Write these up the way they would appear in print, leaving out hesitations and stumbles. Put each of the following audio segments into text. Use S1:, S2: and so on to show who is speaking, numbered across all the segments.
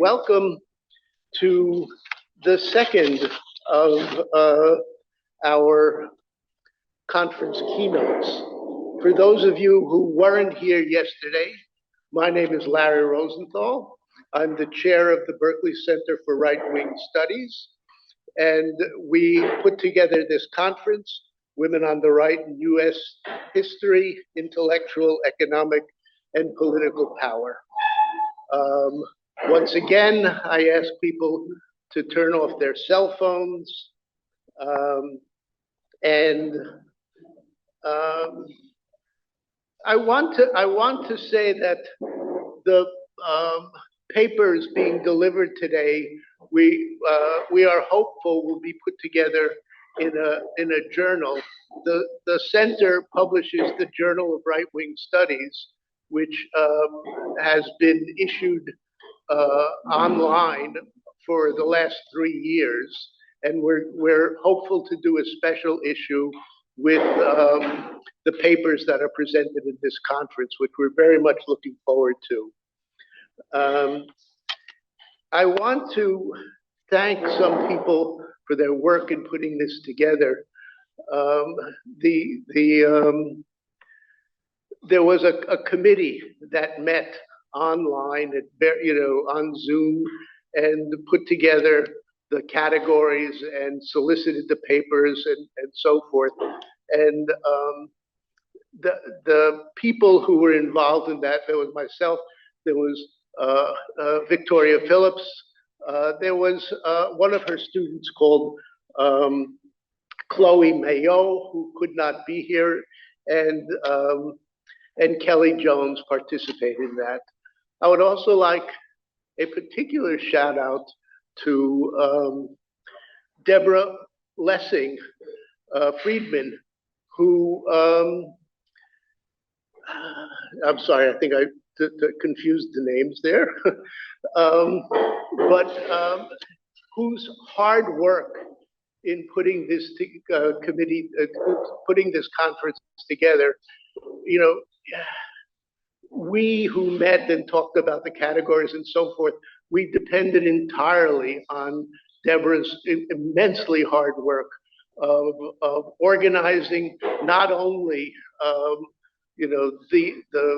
S1: welcome to the second of our conference keynotes. For those of you who weren't here yesterday, my name is Larry Rosenthal. I'm the chair of the Berkeley Center for Right-Wing Studies, and we put together this conference, Women on the Right in U.S. History, Intellectual, Economic, and Political Power. Once again, I ask people to turn off their cell phones, I want to say that the papers being delivered today, we are hopeful will be put together in a journal. The center publishes the Journal of Right-Wing Studies, which has been issued online for the last 3 years, and we're hopeful to do a special issue with the papers that are presented in this conference, which we're very much looking forward to. I want to thank some people for their work in putting this together. There was a committee that met online, on Zoom, and put together the categories and solicited the papers and so forth. And the people who were involved in that, there was myself, there was Victoria Phillips, there was one of her students called Chloe Mayo, who could not be here, and Kelly Jones participated in that. I would also like a particular shout out to Deborah Lessing Friedman, who, I'm sorry, I think I confused the names there, but whose hard work in putting this committee, putting this conference together, we who met and talked about the categories and so forth, we depended entirely on Deborah's immensely hard work of organizing not only the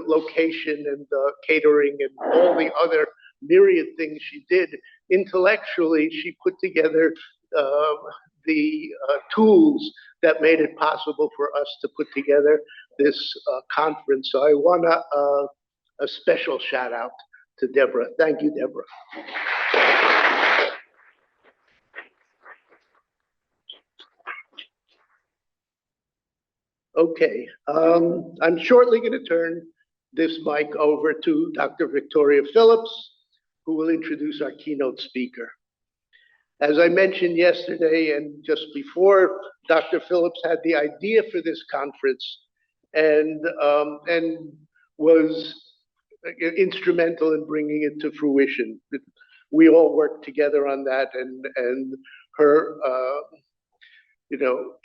S1: location and the catering and all the other myriad things she did. Intellectually, she put together the tools that made it possible for us to put together this conference. So I want a special shout out to Deborah. Thank you, Deborah. Okay, I'm shortly going to turn this mic over to Dr. Victoria Phillips, who will introduce our keynote speaker. As I mentioned yesterday and just before, Dr. Phillips had the idea for this conference and was instrumental in bringing it to fruition. We all worked together on that, and her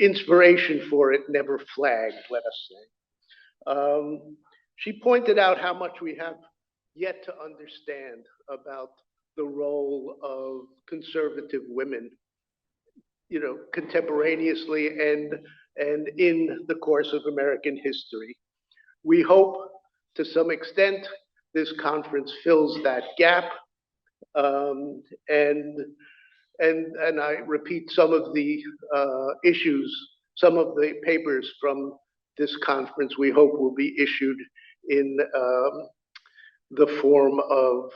S1: inspiration for it never flagged, let us say. She pointed out how much we have yet to understand about the role of conservative women, contemporaneously and in the course of American history. We hope to some extent this conference fills that gap, and I repeat some of the issues, some of the papers from this conference we hope will be issued in the form of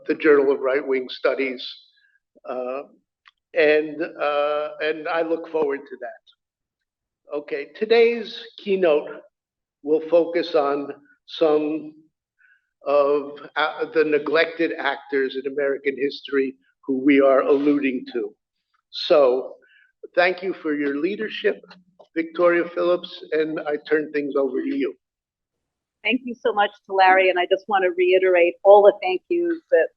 S1: the Journal of Right-Wing Studies, and I look forward to that. Okay, today's keynote will focus on some of the neglected actors in American history who we are alluding to. So, thank you for your leadership, Victoria Phillips, and I turn things over to you.
S2: Thank you so much to Larry, and I just want to reiterate all the thank yous that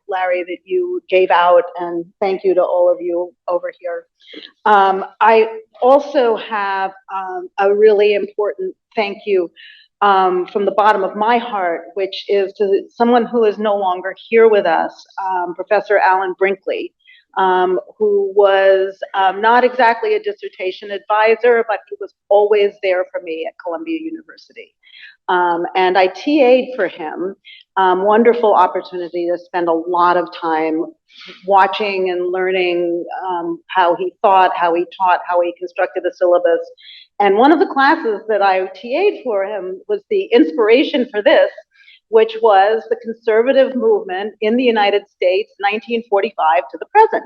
S2: Larry, that you gave out, and thank you to all of you over here. I also have a really important thank you from the bottom of my heart, which is to someone who is no longer here with us, Professor Alan Brinkley, who was not exactly a dissertation advisor, but he was always there for me at Columbia University. And I TA'd for him. Wonderful opportunity to spend a lot of time watching and learning how he thought, how he taught, how he constructed a syllabus. And one of the classes that I TA'd for him was the inspiration for this, which was the conservative movement in the United States, 1945 to the present.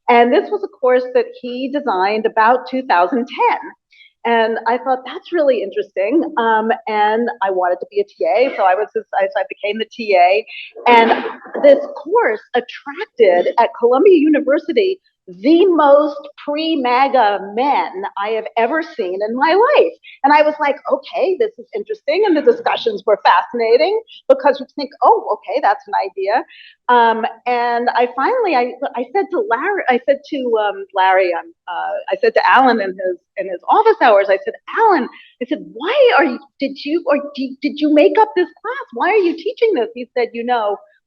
S2: And this was a course that he designed about 2010. And I thought that's really interesting. And I wanted to be a TA, so I became the TA. And this course attracted at Columbia University the most pre-MAGA men I have ever seen in my life. And I was like, okay, this is interesting. And the discussions were fascinating because you think, oh, okay, that's an idea. And I said to Alan in his office hours, I said, Alan, I said, did you make up this class? Why are you teaching this? He said,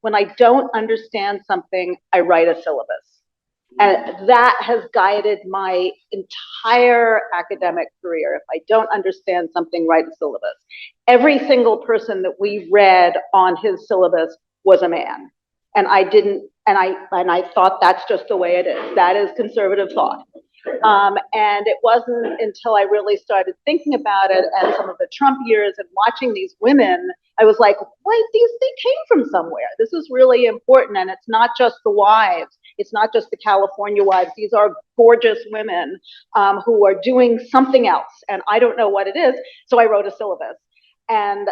S2: when I don't understand something, I write a syllabus. And that has guided my entire academic career. If I don't understand something, write a syllabus. Every single person that we read on his syllabus was a man. And I thought that's just the way it is. That is conservative thought. And it wasn't until I really started thinking about it and some of the Trump years and watching these women, I was like, wait, they came from somewhere. This is really important. And it's not just the wives. It's not just the California wives. These are gorgeous women who are doing something else. And I don't know what it is. So I wrote a syllabus. And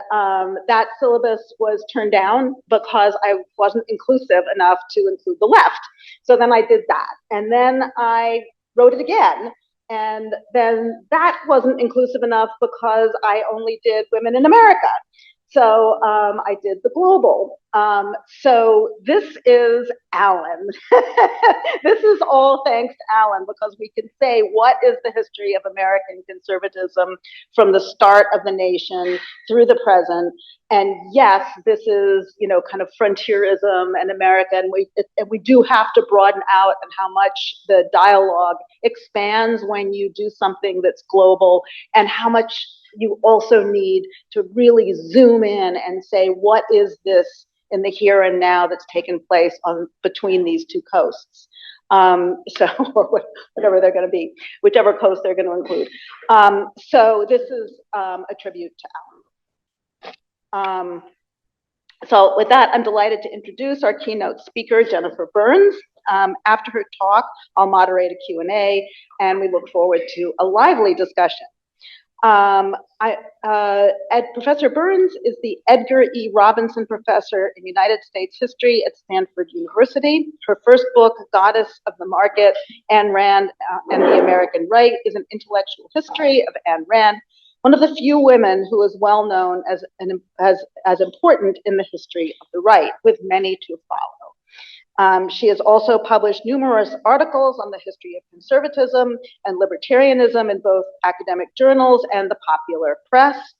S2: that syllabus was turned down because I wasn't inclusive enough to include the left. So then I did that. And then I wrote it again. And then that wasn't inclusive enough because I only did women in America. So I did the global. So this is Alan. This is all thanks to Alan, because we can say, what is the history of American conservatism from the start of the nation through the present? And yes, this is, kind of frontierism and America, and we do have to broaden out and how much the dialogue expands when you do something that's global, and how much you also need to really zoom in and say, what is this in the here and now that's taken place between these two coasts? So whatever they're going to be, whichever coast they're going to include. So this is a tribute to Alan. So with that, I'm delighted to introduce our keynote speaker, Jennifer Burns. After her talk, I'll moderate a Q&A, and we look forward to a lively discussion. Professor Burns is the Edgar E. Robinson Professor in United States History at Stanford University. Her first book, Goddess of the Market, Ayn Rand and the American Right, is an intellectual history of Ayn Rand, one of the few women who is well known as important in the history of the right, with many to follow. She has also published numerous articles on the history of conservatism and libertarianism in both academic journals and the popular press.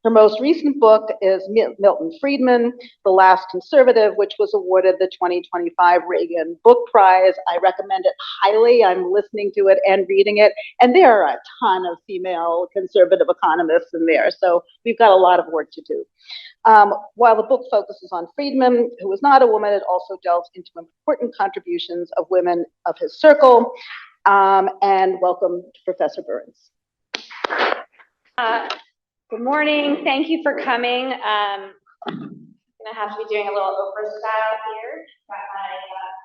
S2: Her most recent book is Milton Friedman, The Last Conservative, which was awarded the 2025 Reagan Book Prize. I recommend it highly. I'm listening to it and reading it, and there are a ton of female conservative economists in there, so we've got a lot of work to do. While the book focuses on Friedman, who was not a woman, it also delves into important contributions of women of his circle. And welcome to Professor Burns.
S3: Good morning. Thank you for coming. I'm going to have to be doing a little Oprah style here. Got my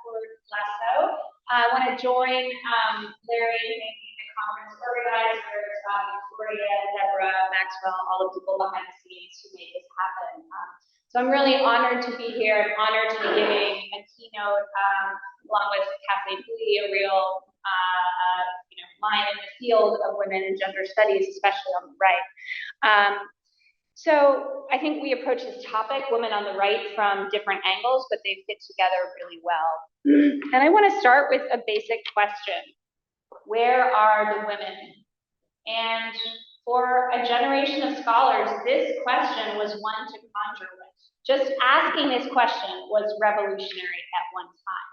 S3: cord lasso. I want to join Larry in thanking the conference organizers, Victoria, Deborah, Maxwell, all the people behind the scenes who made this happen. So I'm really honored to be here. I'm honored to be giving a keynote along with Kathleen Lee, a real line in the field of women and gender studies, especially on the right. So I think we approach this topic, women on the right, from different angles, but they fit together really well. And I want to start with a basic question. Where are the women? And For a generation of scholars, this question was one to conjure with. Just asking this question was revolutionary at one time.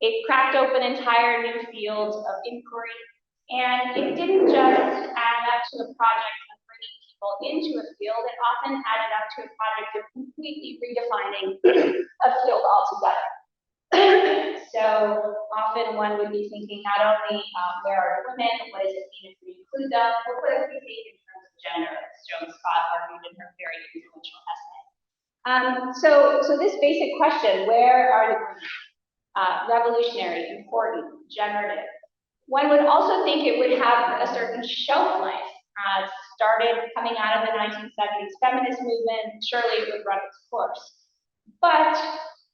S3: It cracked open entire new fields of inquiry, and it didn't just add up to a project of bringing people into a field, it often added up to a project of completely redefining a field altogether. So often one would be thinking not only where are women, what does it mean if we include them, but what if we think in terms of gender, as Joan Scott argued in her very influential essay. So this basic question, where are the women? Revolutionary, important, generative. One would also think it would have a certain shelf life. Started coming out of the 1970s feminist movement, surely it would run its course. But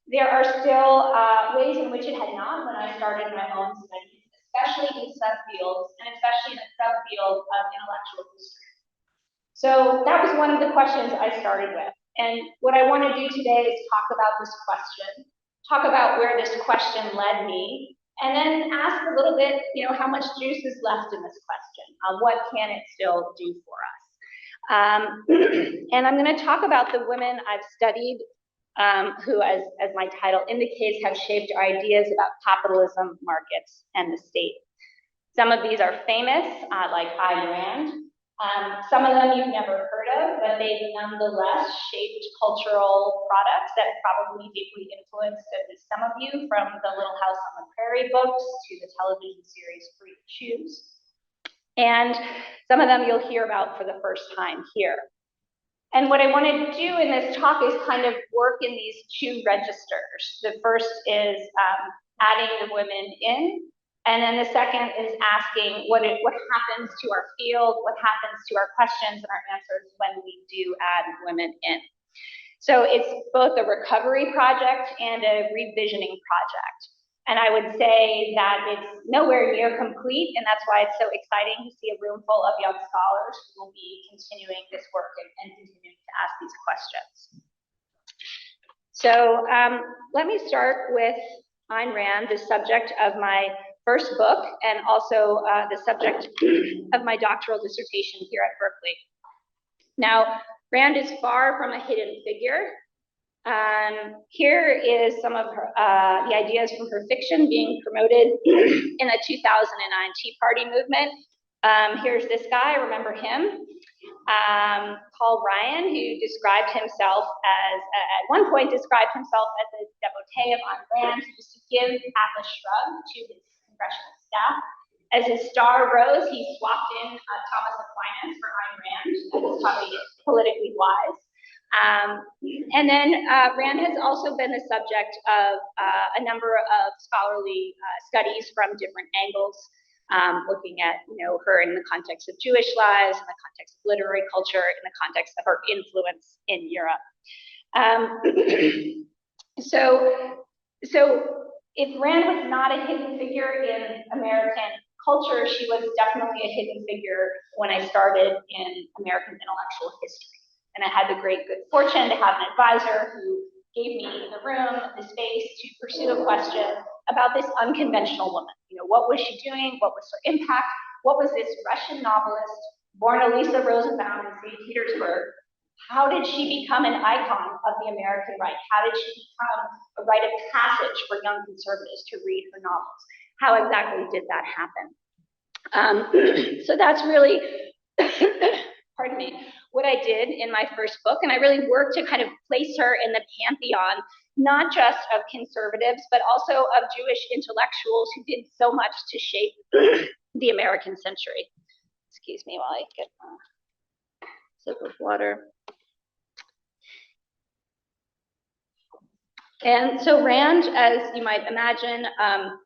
S3: there are still ways in which it had not when I started my own studies, especially in subfields, and especially in the subfield of intellectual history. So that was one of the questions I started with. And what I want to do today is talk about this question, talk about where this question led me, and then ask a little bit, how much juice is left in this question? What can it still do for us? And I'm going to talk about the women I've studied who, as my title indicates, have shaped our ideas about capitalism, markets, and the state. Some of these are famous, like Ayn Rand. Some of them you've never heard of, but they've nonetheless shaped cultural products that probably deeply influenced at least some of you, from the Little House on the Prairie books to the television series Free to Choose. And some of them you'll hear about for the first time here. And what I want to do in this talk is kind of work in these two registers. The first is adding the women in, and then the second is asking what happens to our field, what happens to our questions and our answers when we do add women in. So it's both a recovery project and a revisioning project. And I would say that it's nowhere near complete, and that's why it's so exciting to see a room full of young scholars who will be continuing this work and continuing to ask these questions. So let me start with Ayn Rand, the subject of my first book, and also the subject of my doctoral dissertation here at Berkeley. Now, Rand is far from a hidden figure. Here is some of her, the ideas from her fiction being promoted in the 2009 Tea Party movement. Here's this guy, remember him? Paul Ryan, who described himself as, at one point described himself as a devotee of Ayn Rand, who used to give Atlas Shrugged to his congressional staff. As his star rose, he swapped in Thomas Aquinas for Ayn Rand. That was probably politically wise. And then Rand has also been the subject of a number of scholarly studies from different angles, looking at her in the context of Jewish lives, in the context of literary culture, in the context of her influence in Europe. So if Rand was not a hidden figure in American culture, she was definitely a hidden figure when I started in American intellectual history. And I had the great good fortune to have an advisor who gave me the room, the space to pursue a question about this unconventional woman. What was she doing? What was her impact? What was this Russian novelist, born Elisa Rosenthal in St. Petersburg? How did she become an icon of the American right? How did she become a rite of passage for young conservatives to read her novels? How exactly did that happen? So that's really, pardon me, what I did in my first book, and I really worked to kind of place her in the pantheon, not just of conservatives, but also of Jewish intellectuals who did so much to shape the American century. Excuse me while I get a sip of water. And so Rand, as you might imagine,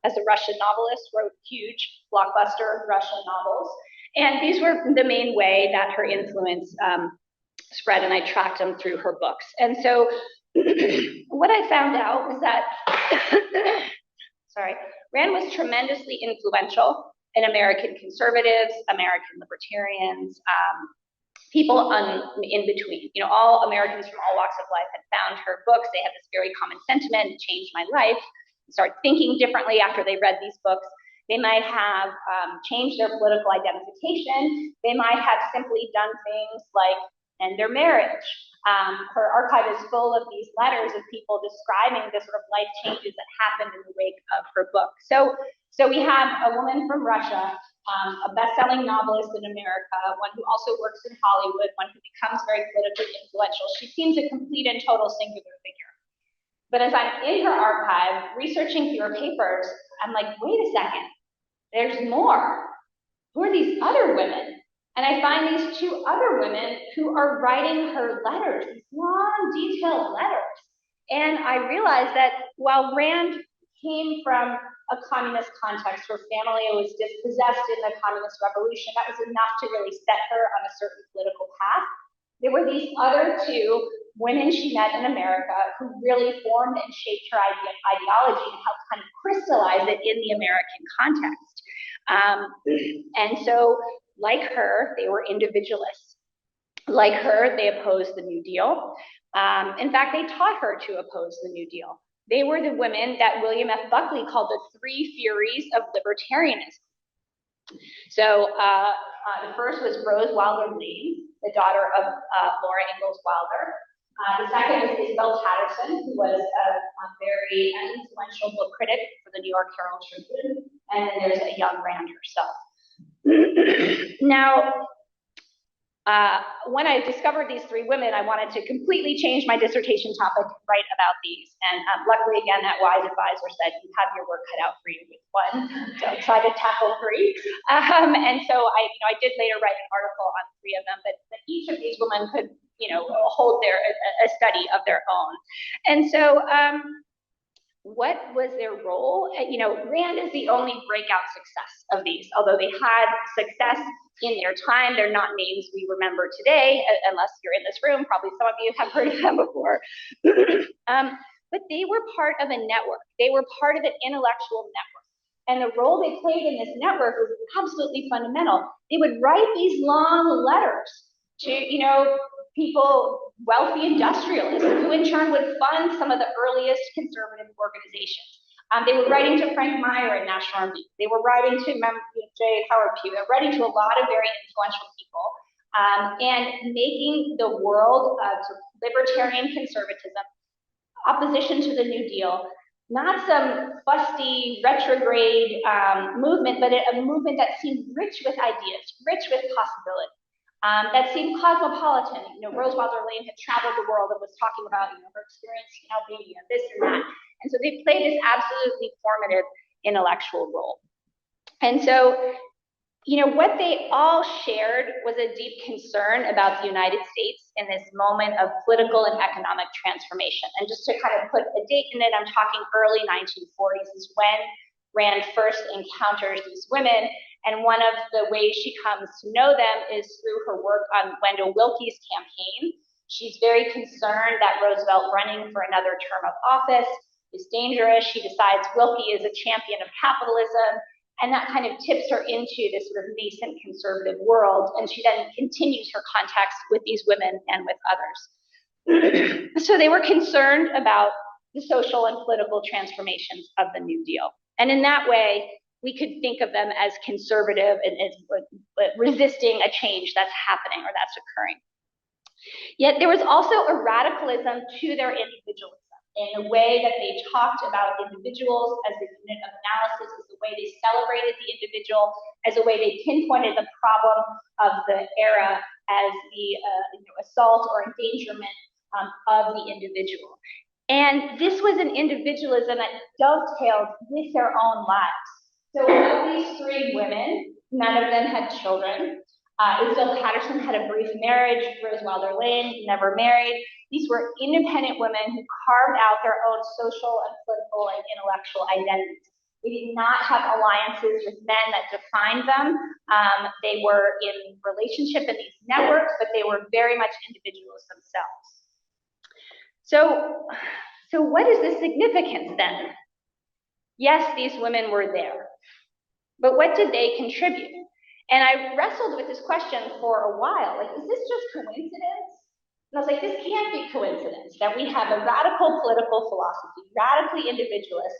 S3: as a Russian novelist, wrote huge blockbuster Russian novels. And these were the main way that her influence spread, and I tracked them through her books. And so what I found out was that, Rand was tremendously influential in American conservatives, American libertarians, people in between. All Americans from all walks of life had found her books. They had this very common sentiment: it changed my life. I started thinking differently after they read these books. They might have changed their political identification. They might have simply done things like end their marriage. Her archive is full of these letters of people describing the sort of life changes that happened in the wake of her book. So we have a woman from Russia, a best-selling novelist in America, one who also works in Hollywood, one who becomes very politically influential. She seems a complete and total singular figure. But as I'm in her archive, researching through her papers, I'm like, wait a second, there's more. Who are these other women? And I find these two other women who are writing her letters, these long, detailed letters. And I realized that while Rand came from a communist context, her family was dispossessed in the communist revolution, that was enough to really set her on a certain political path. There were these other two women she met in America who really formed and shaped her ideology and helped kind of crystallize it in the American context. And so, like her, they were individualists. Like her, they opposed the New Deal. In fact, they taught her to oppose the New Deal. They were the women that William F. Buckley called the three furies of libertarianism. So the first was Rose Wilder Lane, the daughter of Laura Ingalls Wilder. The second was Isabel Patterson, who was a very influential book critic for the New York Herald Tribune. And then there's a young Rand herself. Now, when I discovered these three women, I wanted to completely change my dissertation topic, write about these. And luckily, again, that wise advisor said, you have your work cut out for you with one, so try to tackle three. And so I did later write an article on three of them, but each of these women could, hold a study of their own. And so what was their role? Rand is the only breakout success of these, although they had success in their time. They're not names we remember today, unless you're in this room. Probably some of you have heard of them before. But they were part of a network. They were part of an intellectual network. And the role they played in this network was absolutely fundamental. They would write these long letters to, people, wealthy industrialists, who in turn would fund some of the earliest conservative organizations. They were writing to Frank Meyer at National Review. They were writing to J. Howard Pugh. They were writing to a lot of very influential people and making the world of libertarian conservatism, opposition to the New Deal, not some fusty, retrograde movement, but a movement that seemed rich with ideas, rich with possibility. That seemed cosmopolitan. Rose Wilder Lane had traveled the world and was talking about, her experience in Albania, this and that. And so they played this absolutely formative intellectual role. And so, what they all shared was a deep concern about the United States in this moment of political and economic transformation. And just to kind of put a date in it, I'm talking early 1940s is when Rand first encounters these women. And one of the ways she comes to know them is through her work on Wendell Willkie's campaign. She's very concerned that Roosevelt running for another term of office is dangerous. She decides Willkie is a champion of capitalism, and that kind of tips her into this sort of nascent conservative world. And she then continues her contacts with these women and with others. So they were concerned about the social and political transformations of the New Deal. And in that way, we could think of them as conservative and as resisting a change that's happening or that's occurring. Yet there was also a radicalism to their individualism in the way that they talked about individuals as a unit of analysis, as the way they celebrated the individual, as the way they pinpointed the problem of the era as the assault or endangerment of the individual. And this was an individualism that dovetailed with their own lives. So of these three women, none of them had children. Isabel Patterson had a brief marriage. Rose Wilder Lane never married. These were independent women who carved out their own social and political and intellectual identities. They did not have alliances with men that defined them. They were in relationship in these networks, but they were very much individuals themselves. So what is the significance then? Yes, these women were there. But what did they contribute? And I wrestled with this question for a while. Like, is this just coincidence? And I was like, this can't be coincidence that we have a radical political philosophy, radically individualist,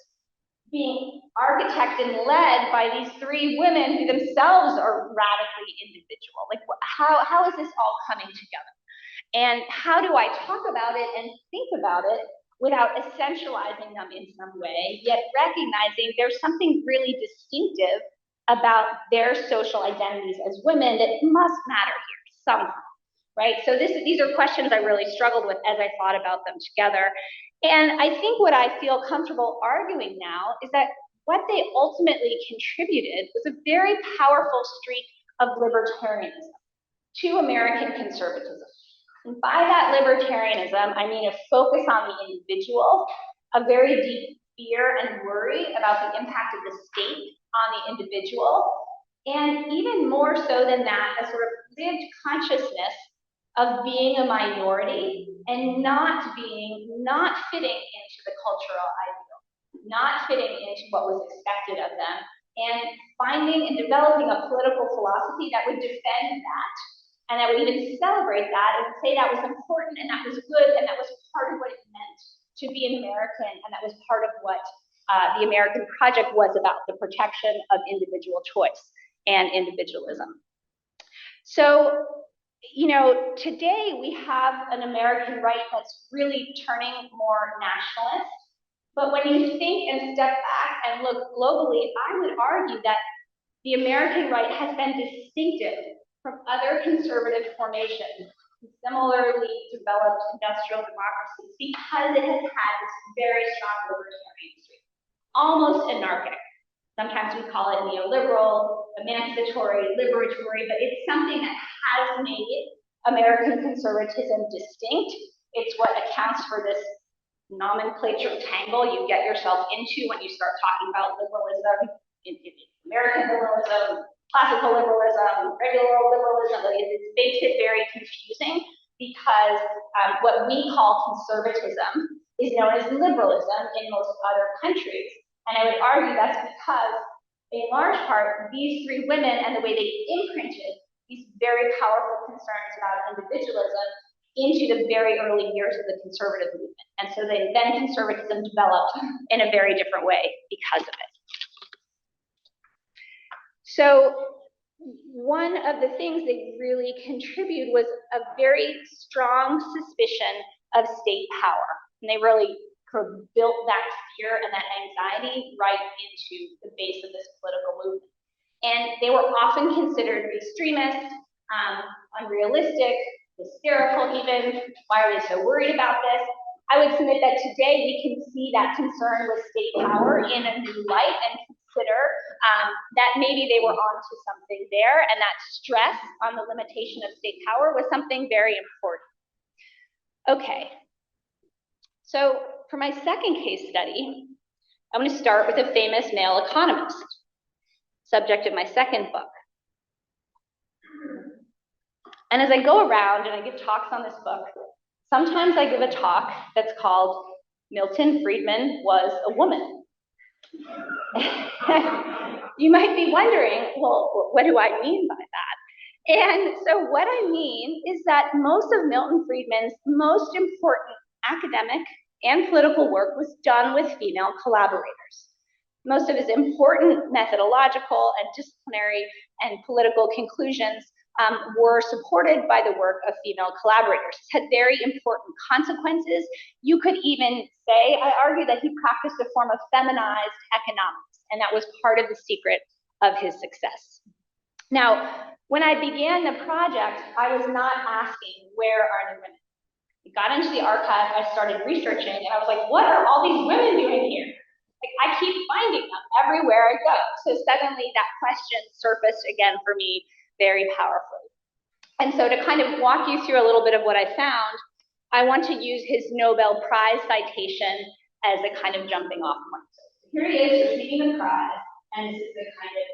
S3: being architected and led by these three women who themselves are radically individual. Like, how is this all coming together? And how do I talk about it and think about it without essentializing them in some way, yet recognizing there's something really distinctive about their social identities as women that must matter here somehow, right? So these are questions I really struggled with as I thought about them together. And I think what I feel comfortable arguing now is that what they ultimately contributed was a very powerful streak of libertarianism to American conservatism. And by that libertarianism, I mean a focus on the individual, a very deep fear and worry about the impact of the state on the individual, and even more so than that, a sort of lived consciousness of being a minority and not fitting into the cultural ideal, not fitting into what was expected of them, and finding and developing a political philosophy that would defend that, and that would even celebrate that and say that was important and that was good and that was part of what it meant to be an American, and that was part of what the American project was about, the protection of individual choice and individualism. So, you know, today we have an American right that's really turning more nationalist. But when you think and step back and look globally, I would argue that the American right has been distinctive from other conservative formations, similarly developed industrial democracies, because it has had this very strong libertarian streak, almost anarchic. Sometimes we call it neoliberal, emancipatory, liberatory, but it's something that has made American conservatism distinct. It's what accounts for this nomenclature tangle you get yourself into when you start talking about liberalism, American liberalism, classical liberalism, regular liberalism. It makes it very confusing because what we call conservatism is known as liberalism in most other countries. And I would argue that's because, in large part, these three women and the way they imprinted these very powerful concerns about individualism into the very early years of the conservative movement. And so then conservatism developed in a very different way because of it. So one of the things they really contributed was a very strong suspicion of state power. And they really built that fear and that anxiety right into the base of this political movement. And they were often considered extremist, unrealistic, hysterical even. Why are they so worried about this? I would submit that today we can see that concern with state power in a new light and consider that maybe they were onto something there, and that stress on the limitation of state power was something very important. Okay, so for my second case study, I'm going to start with a famous male economist, subject of my second book. And as I go around and I give talks on this book, sometimes I give a talk that's called Milton Friedman Was a Woman. You might be wondering, well, what do I mean by that? And so what I mean is that most of Milton Friedman's most important academic and political work was done with female collaborators. Most of his important methodological and disciplinary and political conclusions were supported by the work of female collaborators. It had very important consequences. You could even say, I argue that he practiced a form of feminized economics, and that was part of the secret of his success. Now, when I began the project, I was not asking, where are the women? I got into the archive, I started researching, and I was like, what are all these women doing here? Like, I keep finding them everywhere I go. So suddenly that question surfaced again for me very powerfully. And so to kind of walk you through a little bit of what I found, I want to use his Nobel Prize citation as a kind of jumping off point. So here he is receiving the prize, and this is the kind of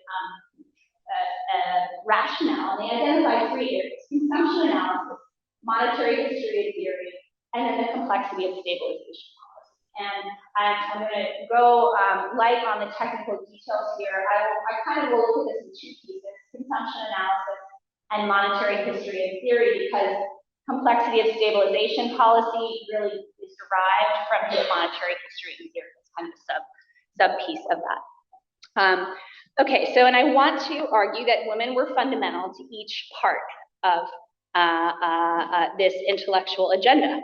S3: rationale. And they identify three areas: consumption analysis, monetary history and theory, and then the complexity of stabilization policy. And I'm going to go light on the technical details here. I kind of will look at this in two pieces: consumption analysis and monetary history and theory, because complexity of stabilization policy really is derived from his monetary history and theory. It's kind of a sub-piece of that. Okay, so, and I want to argue that women were fundamental to each part of this intellectual agenda.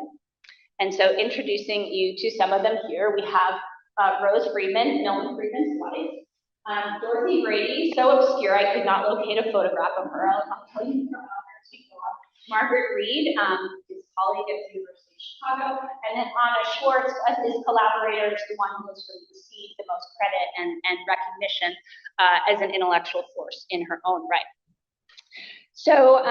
S3: And so introducing you to some of them here, we have Rose Friedman, Milton Friedman's wife, Dorothy Brady, so obscure I could not locate a photograph of her. I'll tell you her Margaret Reed, his colleague at the University of Chicago, and then Anna Schwartz, his collaborator, is the one who has really received the most credit and recognition as an intellectual force in her own right. So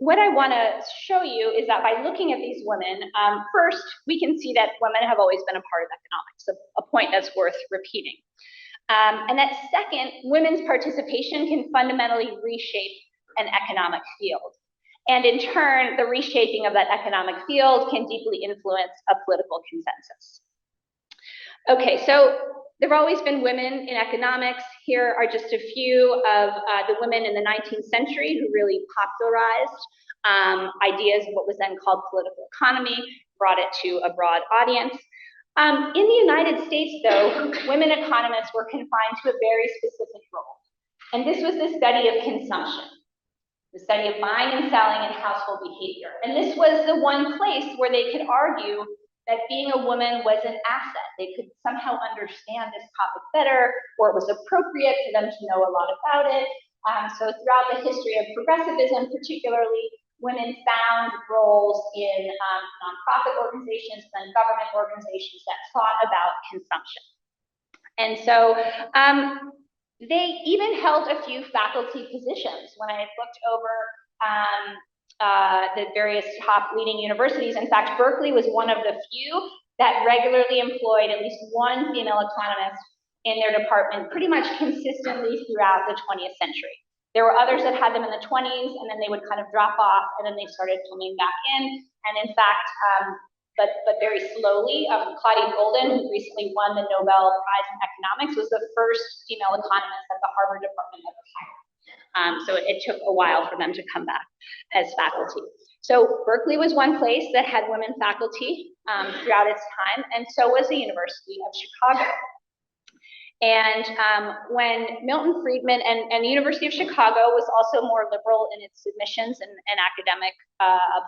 S3: what I want to show you is that by looking at these women, first, we can see that women have always been a part of economics, a point that's worth repeating. And that second, women's participation can fundamentally reshape an economic field. And in turn, the reshaping of that economic field can deeply influence a political consensus. Okay, so there have always been women in economics. Here are just a few of the women in the 19th century who really popularized ideas of what was then called political economy, brought it to a broad audience. In the United States, though, women economists were confined to a very specific role. And this was the study of consumption, the study of buying and selling and household behavior. And this was the one place where they could argue that being a woman was an asset. They could somehow understand this topic better, or it was appropriate for them to know a lot about it. So throughout the history of progressivism, particularly, women found roles in nonprofit organizations and government organizations that thought about consumption. And so they even held a few faculty positions. When I looked over the various top leading universities, in fact, Berkeley was one of the few that regularly employed at least one female economist in their department pretty much consistently throughout the 20th century. There were others that had them in the 20s, and then they would kind of drop off, and then they started coming back in. And in fact, but very slowly, Claudia Golden, who recently won the Nobel Prize in Economics, was the first female economist that the Harvard department ever hired. So it took a while for them to come back as faculty. So Berkeley was one place that had women faculty throughout its time, and so was the University of Chicago. And when Milton Friedman, and the University of Chicago was also more liberal in its admissions and academic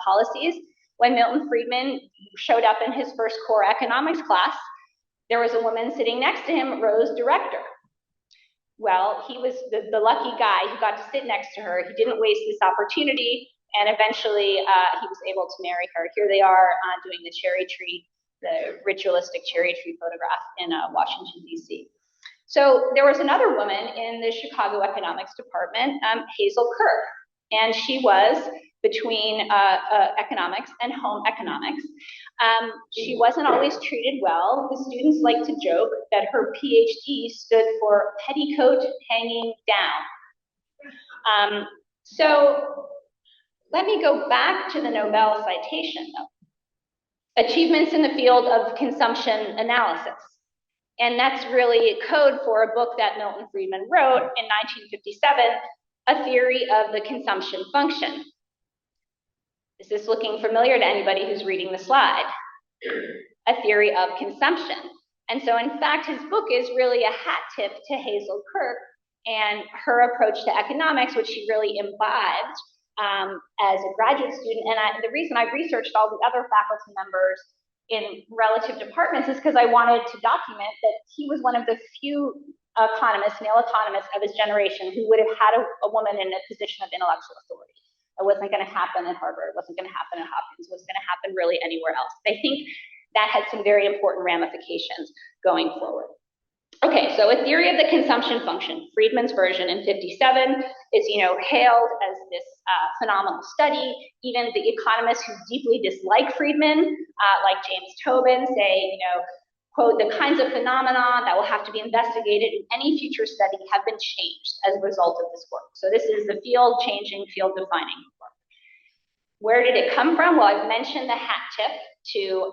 S3: policies, when Milton Friedman showed up in his first core economics class, there was a woman sitting next to him, Rose Director. Well, he was the lucky guy who got to sit next to her. He didn't waste this opportunity, and eventually he was able to marry her. Here they are doing the cherry tree, the ritualistic cherry tree photograph in Washington, D.C. So there was another woman in the Chicago economics department, Hazel Kirk, and she was between economics and home economics. She wasn't always treated well. The students like to joke that her PhD stood for petticoat hanging down. So let me go back to the Nobel citation, though. Achievements in the field of consumption analysis. And that's really code for a book that Milton Friedman wrote in 1957, A Theory of the Consumption Function. Is this looking familiar to anybody who's reading the slide? A Theory of Consumption. And so in fact, his book is really a hat tip to Hazel Kirk and her approach to economics, which she really imbibed as a graduate student. And the reason I researched all the other faculty members in relative departments is because I wanted to document that he was one of the few economists, male economists of his generation who would have had a woman in a position of intellectual authority. It wasn't going to happen at Harvard. It wasn't going to happen at Hopkins. It wasn't going to happen really anywhere else. I think that had some very important ramifications going forward. Okay, so A Theory of the Consumption Function, Friedman's version in 57, is hailed as this phenomenal study. Even the economists who deeply dislike Friedman, like James Tobin, say, quote, the kinds of phenomena that will have to be investigated in any future study have been changed as a result of this work. So this is the field-changing, field-defining work. Where did it come from? Well, I've mentioned the hat tip to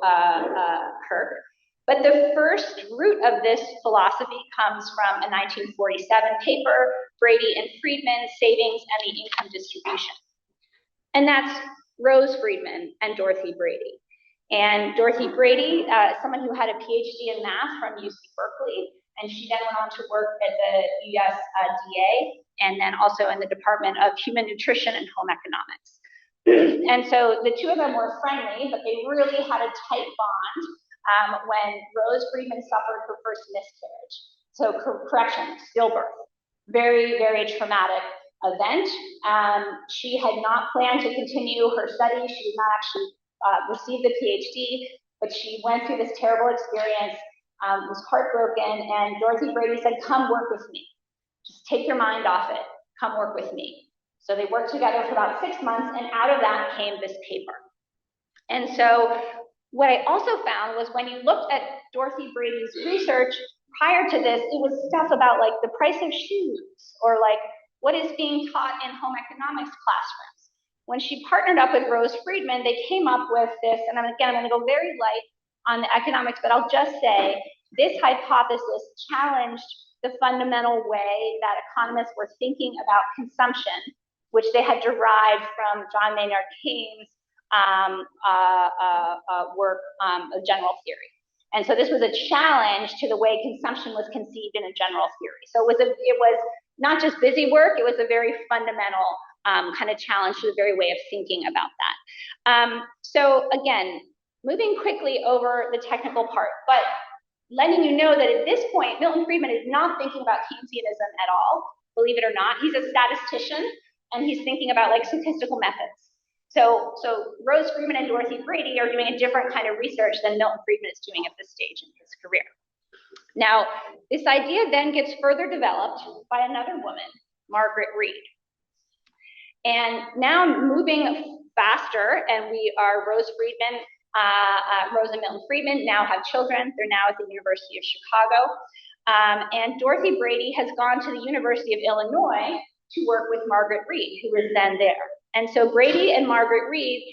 S3: Kirk. But the first root of this philosophy comes from a 1947 paper, Brady and Friedman, Savings and the Income Distribution. And that's Rose Friedman and Dorothy Brady. And Dorothy Brady, someone who had a PhD in math from UC Berkeley, and she then went on to work at the US DA, and then also in the Department of Human Nutrition and Home Economics. And so the two of them were friendly, but they really had a tight bond when Rose Friedman suffered her first miscarriage. So correction, stillbirth. Very, very traumatic event. She had not planned to continue her study. She did not actually receive the PhD, but she went through this terrible experience, was heartbroken, and Dorothy Brady said, come work with me. Just take your mind off it. Come work with me. So they worked together for about 6 months, and out of that came this paper. And so what I also found was when you looked at Dorothy Brady's research prior to this, it was stuff about like the price of shoes or like what is being taught in home economics classrooms. When she partnered up with Rose Friedman, they came up with this, and again, I'm going to go very light on the economics, but I'll just say this hypothesis challenged the fundamental way that economists were thinking about consumption, which they had derived from John Maynard Keynes' work of general theory. And so this was a challenge to the way consumption was conceived in a general theory. So it was not just busy work, it was a very fundamental kind of challenge to the very way of thinking about that. So again, moving quickly over the technical part, but letting you know that at this point, Milton Friedman is not thinking about Keynesianism at all, believe it or not. He's a statistician, and he's thinking about like statistical methods. So Rose Friedman and Dorothy Brady are doing a different kind of research than Milton Friedman is doing at this stage in his career. Now, this idea then gets further developed by another woman, Margaret Reed. And now moving faster, and we are Rose Friedman, Rose and Milton Friedman now have children. They're now at the University of Chicago. And Dorothy Brady has gone to the University of Illinois to work with Margaret Reed, who was then there. And so Brady and Margaret Reed,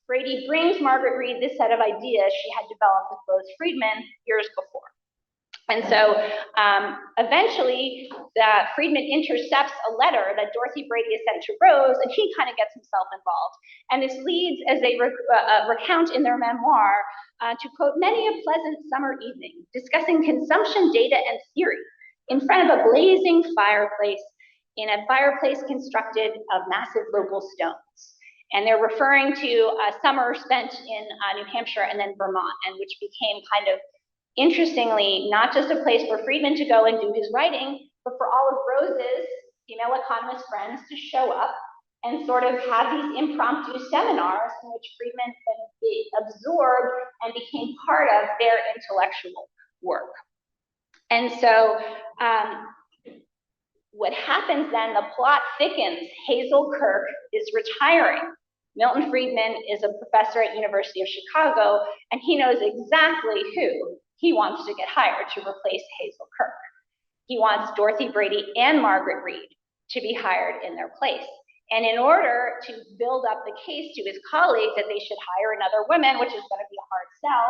S3: Brady brings Margaret Reed this set of ideas she had developed with Rose Friedman years before. And so eventually, Friedman intercepts a letter that Dorothy Brady has sent to Rose, and he kind of gets himself involved. And this leads, as they recount in their memoir, to quote, many a pleasant summer evening, discussing consumption data and theory in front of a blazing fireplace, in a fireplace constructed of massive local stones. And they're referring to a summer spent in New Hampshire and then Vermont, and which became kind of, interestingly, not just a place for Friedman to go and do his writing, but for all of Rose's female economist friends to show up and sort of have these impromptu seminars in which Friedman absorbed and became part of their intellectual work. And so what happens then, the plot thickens. Hazel Kirk is retiring. Milton Friedman is a professor at University of Chicago, and he knows exactly who he wants to get hired to replace Hazel Kirk. He wants Dorothy Brady and Margaret Reed to be hired in their place. And in order to build up the case to his colleagues that they should hire another woman, which is going to be a hard sell,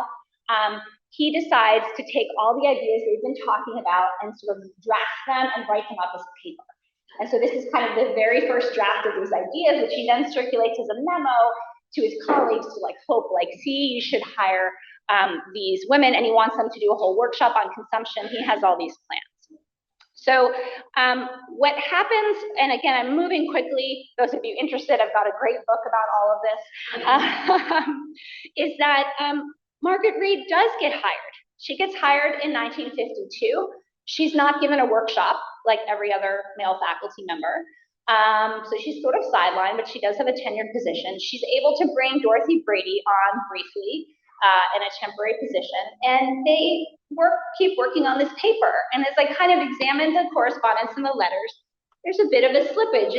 S3: he decides to take all the ideas they've been talking about and sort of draft them and write them up as a paper. And so this is kind of the very first draft of these ideas, which he then circulates as a memo to his colleagues to like hope, like, see, you should hire these women, and he wants them to do a whole workshop on consumption. He has all these plans. So what happens, and again, I'm moving quickly, those of you interested, I've got a great book about all of this, is that Margaret Reed does get hired. She gets hired in 1952. She's not given a workshop like every other male faculty member. So she's sort of sidelined, but she does have a tenured position. She's able to bring Dorothy Brady on briefly in a temporary position, and they keep working on this paper. And as I kind of examine the correspondence and the letters, there's a bit of a slippage.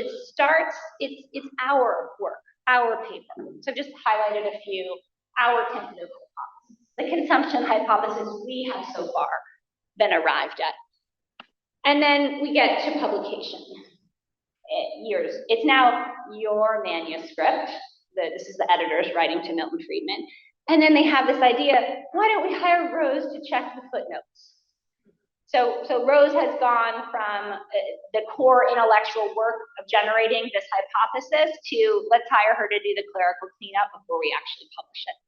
S3: It's our work, our paper. So I've just highlighted a few, our tentative hypotheses, the consumption hypothesis we have so far been arrived at. And then we get to publication. It's now your manuscript. This is the editors writing to Milton Friedman. And then they have this idea, why don't we hire Rose to check the footnotes? So Rose has gone from the core intellectual work of generating this hypothesis to let's hire her to do the clerical cleanup before we actually publish it.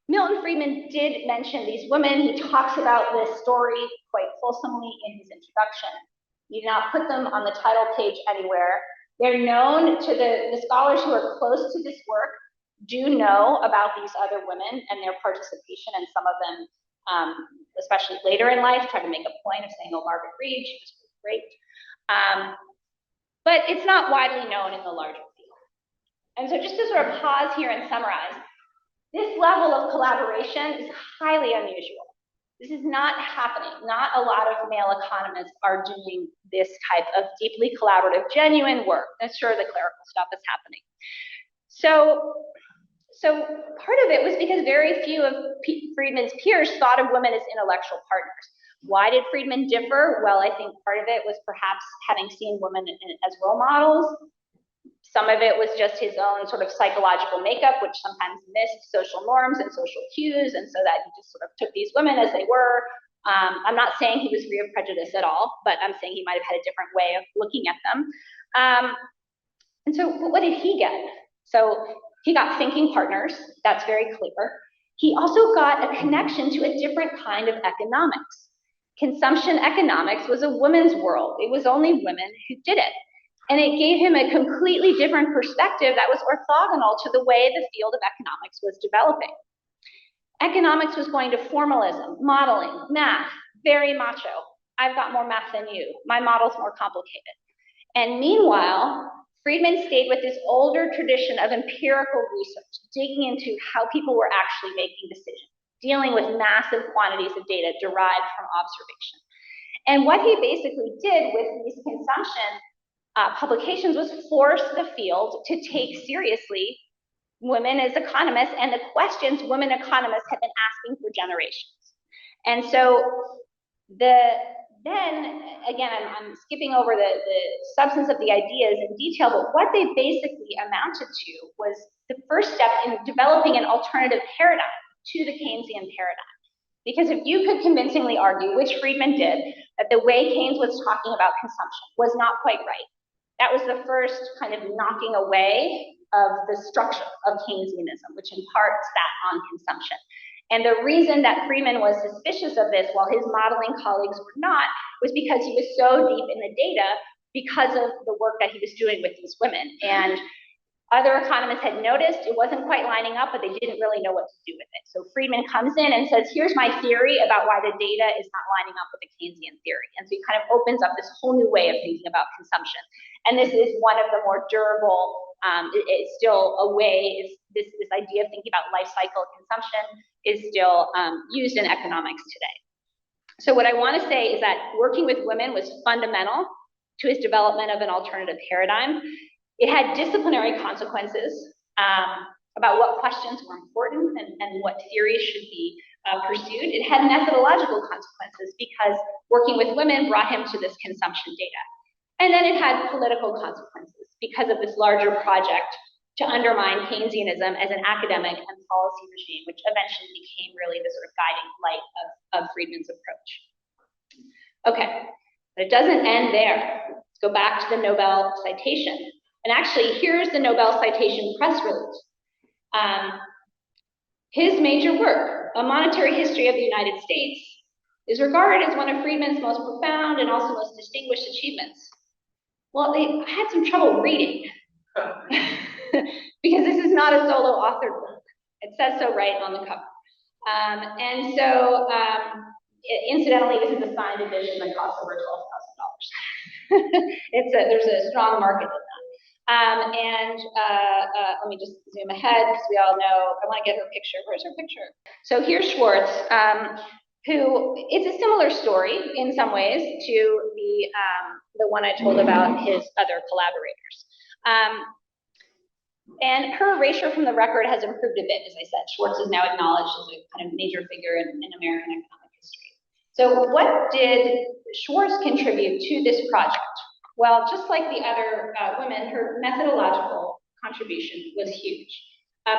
S3: Milton Friedman did mention these women. He talks about this story quite fulsomely in his introduction. You do not put them on the title page anywhere. They're known to the scholars who are close to this work do know about these other women and their participation, and some of them, especially later in life, try to make a point of saying, oh, Margaret Reed, she was great. But it's not widely known in the larger field. And so just to sort of pause here and summarize, this level of collaboration is highly unusual. This is not happening. Not a lot of male economists are doing this type of deeply collaborative, genuine work. And sure, the clerical stuff is happening. So part of it was because very few of Friedman's peers thought of women as intellectual partners. Why did Friedman differ? Well, I think part of it was perhaps having seen women as role models. Some of it was just his own sort of psychological makeup, which sometimes missed social norms and social cues, and so that he just sort of took these women as they were. I'm not saying he was free of prejudice at all, but I'm saying he might have had a different way of looking at them. And so what did he get? So he got thinking partners, that's very clear. He also got a connection to a different kind of economics. Consumption economics was a women's world. It was only women who did it. And it gave him a completely different perspective that was orthogonal to the way the field of economics was developing. Economics was going to formalism, modeling, math, very macho. I've got more math than you. My model's more complicated. And meanwhile, Friedman stayed with this older tradition of empirical research, digging into how people were actually making decisions, dealing with massive quantities of data derived from observation. And what he basically did with these consumption publications was force the field to take seriously women as economists and the questions women economists had been asking for generations. And so then again, I'm skipping over the substance of the ideas in detail, but what they basically amounted to was the first step in developing an alternative paradigm to the Keynesian paradigm. Because if you could convincingly argue, which Friedman did, that the way Keynes was talking about consumption was not quite right, that was the first kind of knocking away of the structure of Keynesianism, which in part sat on consumption. And the reason that Friedman was suspicious of this while his modeling colleagues were not was because he was so deep in the data because of the work that he was doing with these women. And other economists had noticed it wasn't quite lining up, but they didn't really know what to do with it. So Friedman comes in and says, here's my theory about why the data is not lining up with the Keynesian theory. And so he kind of opens up this whole new way of thinking about consumption. And this is one of the more durable, it's still a way, this idea of thinking about life cycle consumption is still used in economics today. So what I want to say is that working with women was fundamental to his development of an alternative paradigm. It had disciplinary consequences about what questions were important and what theories should be pursued. It had methodological consequences because working with women brought him to this consumption data. And then it had political consequences because of this larger project to undermine Keynesianism as an academic and policy regime, which eventually became really the sort of guiding light of Friedman's approach. Okay, but it doesn't end there. Let's go back to the Nobel citation. And actually, here's the Nobel citation press release. His major work, A Monetary History of the United States, is regarded as one of Friedman's most profound and also most distinguished achievements. Well, they had some trouble reading because this is not a solo authored book. It says so right on the cover. And so, incidentally, this is a signed edition that costs over $12,000. There's a strong market in that. Let me just zoom ahead because we all know, I want to get her picture. Where's her picture? So here's Schwartz, who it's a similar story in some ways to the one I told about his other collaborators. And her erasure from the record has improved a bit, as I said. Schwartz is now acknowledged as a kind of major figure in American economic history. So what did Schwartz contribute to this project? Well, just like the other women, her methodological contribution was huge.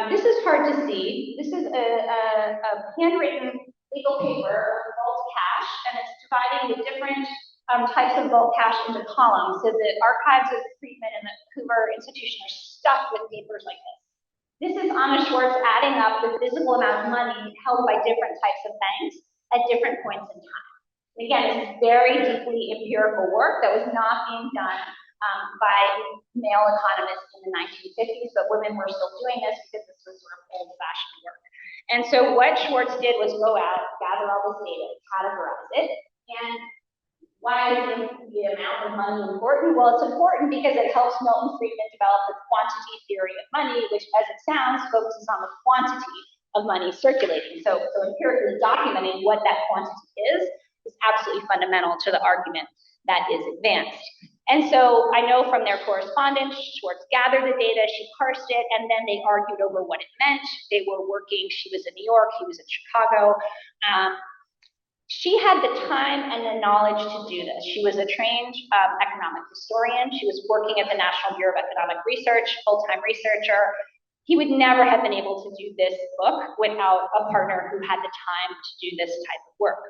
S3: This is hard to see. This is a handwritten legal paper involves cash, and it's dividing the different types of bulk cash into columns. So the archives of Friedman and the Hoover Institution are stuffed with papers like this. This is Anna Schwartz adding up the physical amount of money held by different types of banks at different points in time. And again, this is very deeply empirical work that was not being done by male economists in the 1950s, but women were still doing this because this was sort of old-fashioned work. And so what Schwartz did was go out, gather all this data, categorize it, and why is the amount of money important? Well, it's important because it helps Milton Friedman develop the quantity theory of money, which, as it sounds, focuses on the quantity of money circulating. So empirically documenting what that quantity is absolutely fundamental to the argument that is advanced. And so I know from their correspondence, Schwartz gathered the data, she parsed it, and then they argued over what it meant. They were working, she was in New York, he was in Chicago. She had the time and the knowledge to do this. She was a trained economic historian. She was working at the National Bureau of Economic Research, full-time researcher. He would never have been able to do this book without a partner who had the time to do this type of work.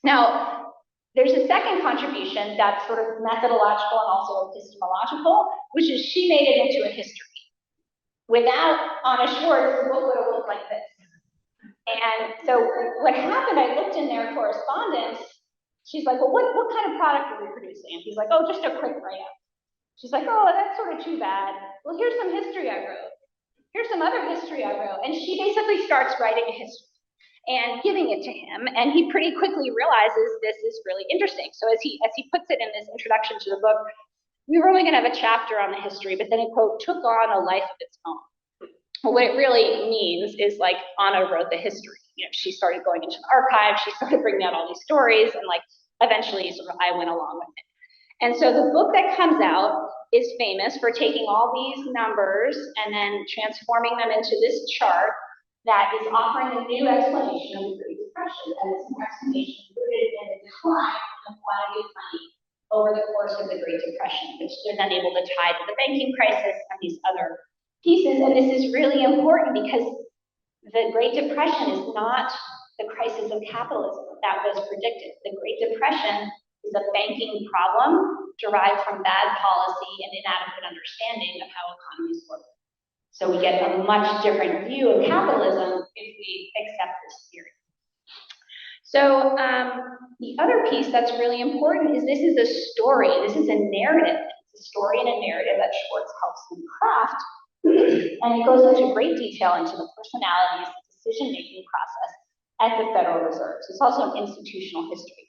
S3: Now, there's a second contribution that's sort of methodological and also epistemological, which is she made it into a history. Without Anna Schwartz, the book would have looked like this. And so what happened, I looked in their correspondence, she's like, well, what kind of product are we producing? And he's like, oh, just a quick write-up. She's like, oh, that's sort of too bad. Well, here's some history I wrote. Here's some other history I wrote. And she basically starts writing a history and giving it to him. And he pretty quickly realizes this is really interesting. So as he puts it in this introduction to the book, we were only going to have a chapter on the history, but then it, quote, took on a life of its own. Well, what it really means is like Anna wrote the history. You know, she started going into the archive, she started bringing out all these stories, and like eventually sort of I went along with it. And so the book that comes out is famous for taking all these numbers and then transforming them into this chart that is offering a new explanation of the Great Depression. And it's an explanation rooted in the decline in the quantity of money over the course of the Great Depression, which they're then able to tie to the banking crisis and these other pieces. And this is really important because the Great Depression is not the crisis of capitalism that was predicted. The Great Depression is a banking problem derived from bad policy and inadequate understanding of how economies work. So we get a much different view of capitalism if we accept this theory. So the other piece that's really important is this is a story. This is a narrative. It's a story and a narrative that Schwartz helps them craft. And it goes into great detail into the personalities, the decision-making process at the Federal Reserve. So it's also an institutional history.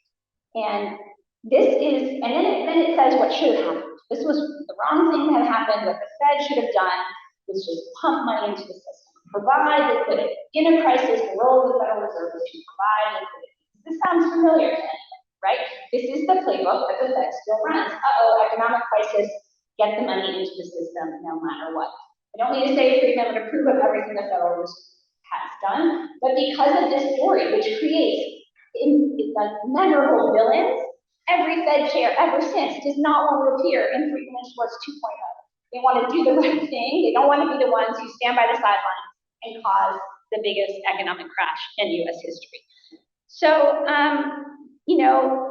S3: And this is, and then it says what should have happened. This was the wrong thing that happened. What the Fed should have done was just pump money into the system, provide liquidity. In a crisis, the role of the Federal Reserve is to provide liquidity. This sounds familiar to anyone, right? This is the playbook that the Fed still runs. Economic crisis, get the money into the system no matter what. I don't need to say Friedman would approve of everything the Federal Reserve has done, but because of this story, which creates like memorable villains, every Fed chair ever since does not want to appear in Friedman and Schwartz 2.0. They want to do the right thing. They don't want to be the ones who stand by the sidelines and cause the biggest economic crash in U.S. history. So, you know,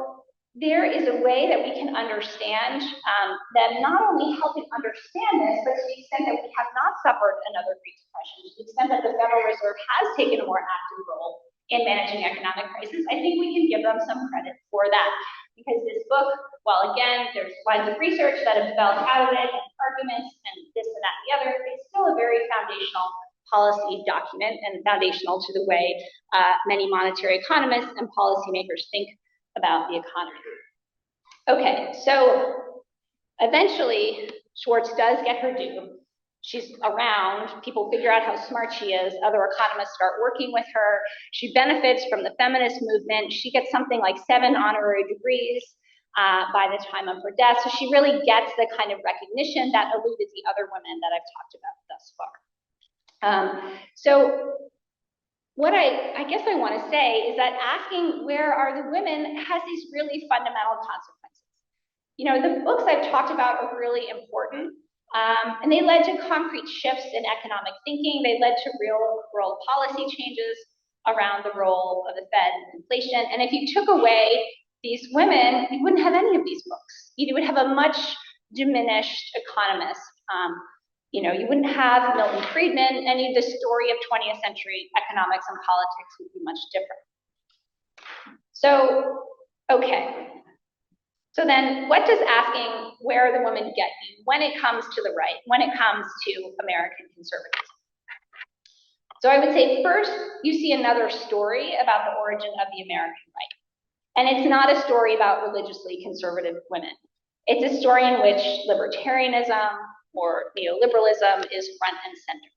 S3: there is a way that we can understand them not only helping understand this, but to the extent that we have not suffered another Great Depression, to the extent that the Federal Reserve has taken a more active role in managing economic crisis, I think we can give them some credit for that. Because this book, while again, there's lines of research that have developed out of it, and arguments, and this and that and the other, it's still a very foundational policy document and foundational to the way many monetary economists and policymakers think about the economy. Okay, so eventually Schwartz does get her due. She's around, people figure out how smart she is, other economists start working with her. She benefits from the feminist movement. She gets something like 7 honorary degrees by the time of her death. So she really gets the kind of recognition that eluded the other women that I've talked about thus far. So what I guess I want to say is that asking where are the women has these really fundamental consequences. You know, the books I've talked about are really important, and they led to concrete shifts in economic thinking. They led to real world policy changes around the role of the Fed and inflation. And if you took away these women, you wouldn't have any of these books. You would have a much diminished economist. You wouldn't have Milton Friedman. Any of the story of 20th century economics and politics would be much different. So, okay. So then what does asking where are the women get you when it comes to the right, when it comes to American conservatism? So I would say first, you see another story about the origin of the American right. And it's not a story about religiously conservative women. It's a story in which libertarianism or neoliberalism is front and center.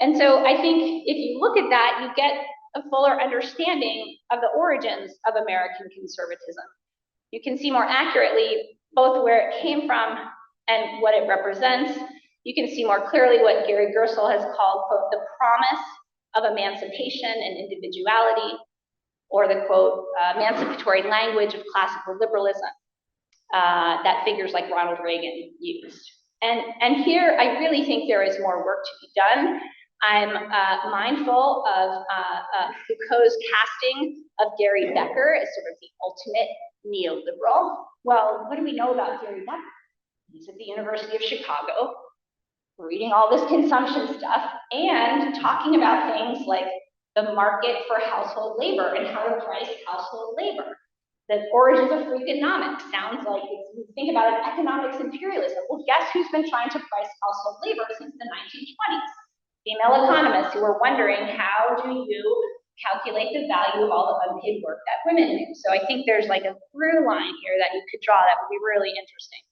S3: And so I think if you look at that, you get a fuller understanding of the origins of American conservatism. You can see more accurately both where it came from and what it represents. You can see more clearly what Gary Gerstle has called, quote, the promise of emancipation and individuality, or the, quote, emancipatory language of classical liberalism that figures like Ronald Reagan used. And here, I really think there is more work to be done. I'm mindful of Foucault's casting of Gary Becker as sort of the ultimate neoliberal. Well, what do we know about Gary Becker? He's at the University of Chicago, reading all this consumption stuff and talking about things like the market for household labor and how to price household labor. The origins of Freakonomics sounds like you think about an economics imperialism. Well, guess who's been trying to price household labor since the 1920s? Female economists who were wondering, how do you calculate the value of all the unpaid work that women do? So I think there's like a through line here that you could draw that would be really interesting.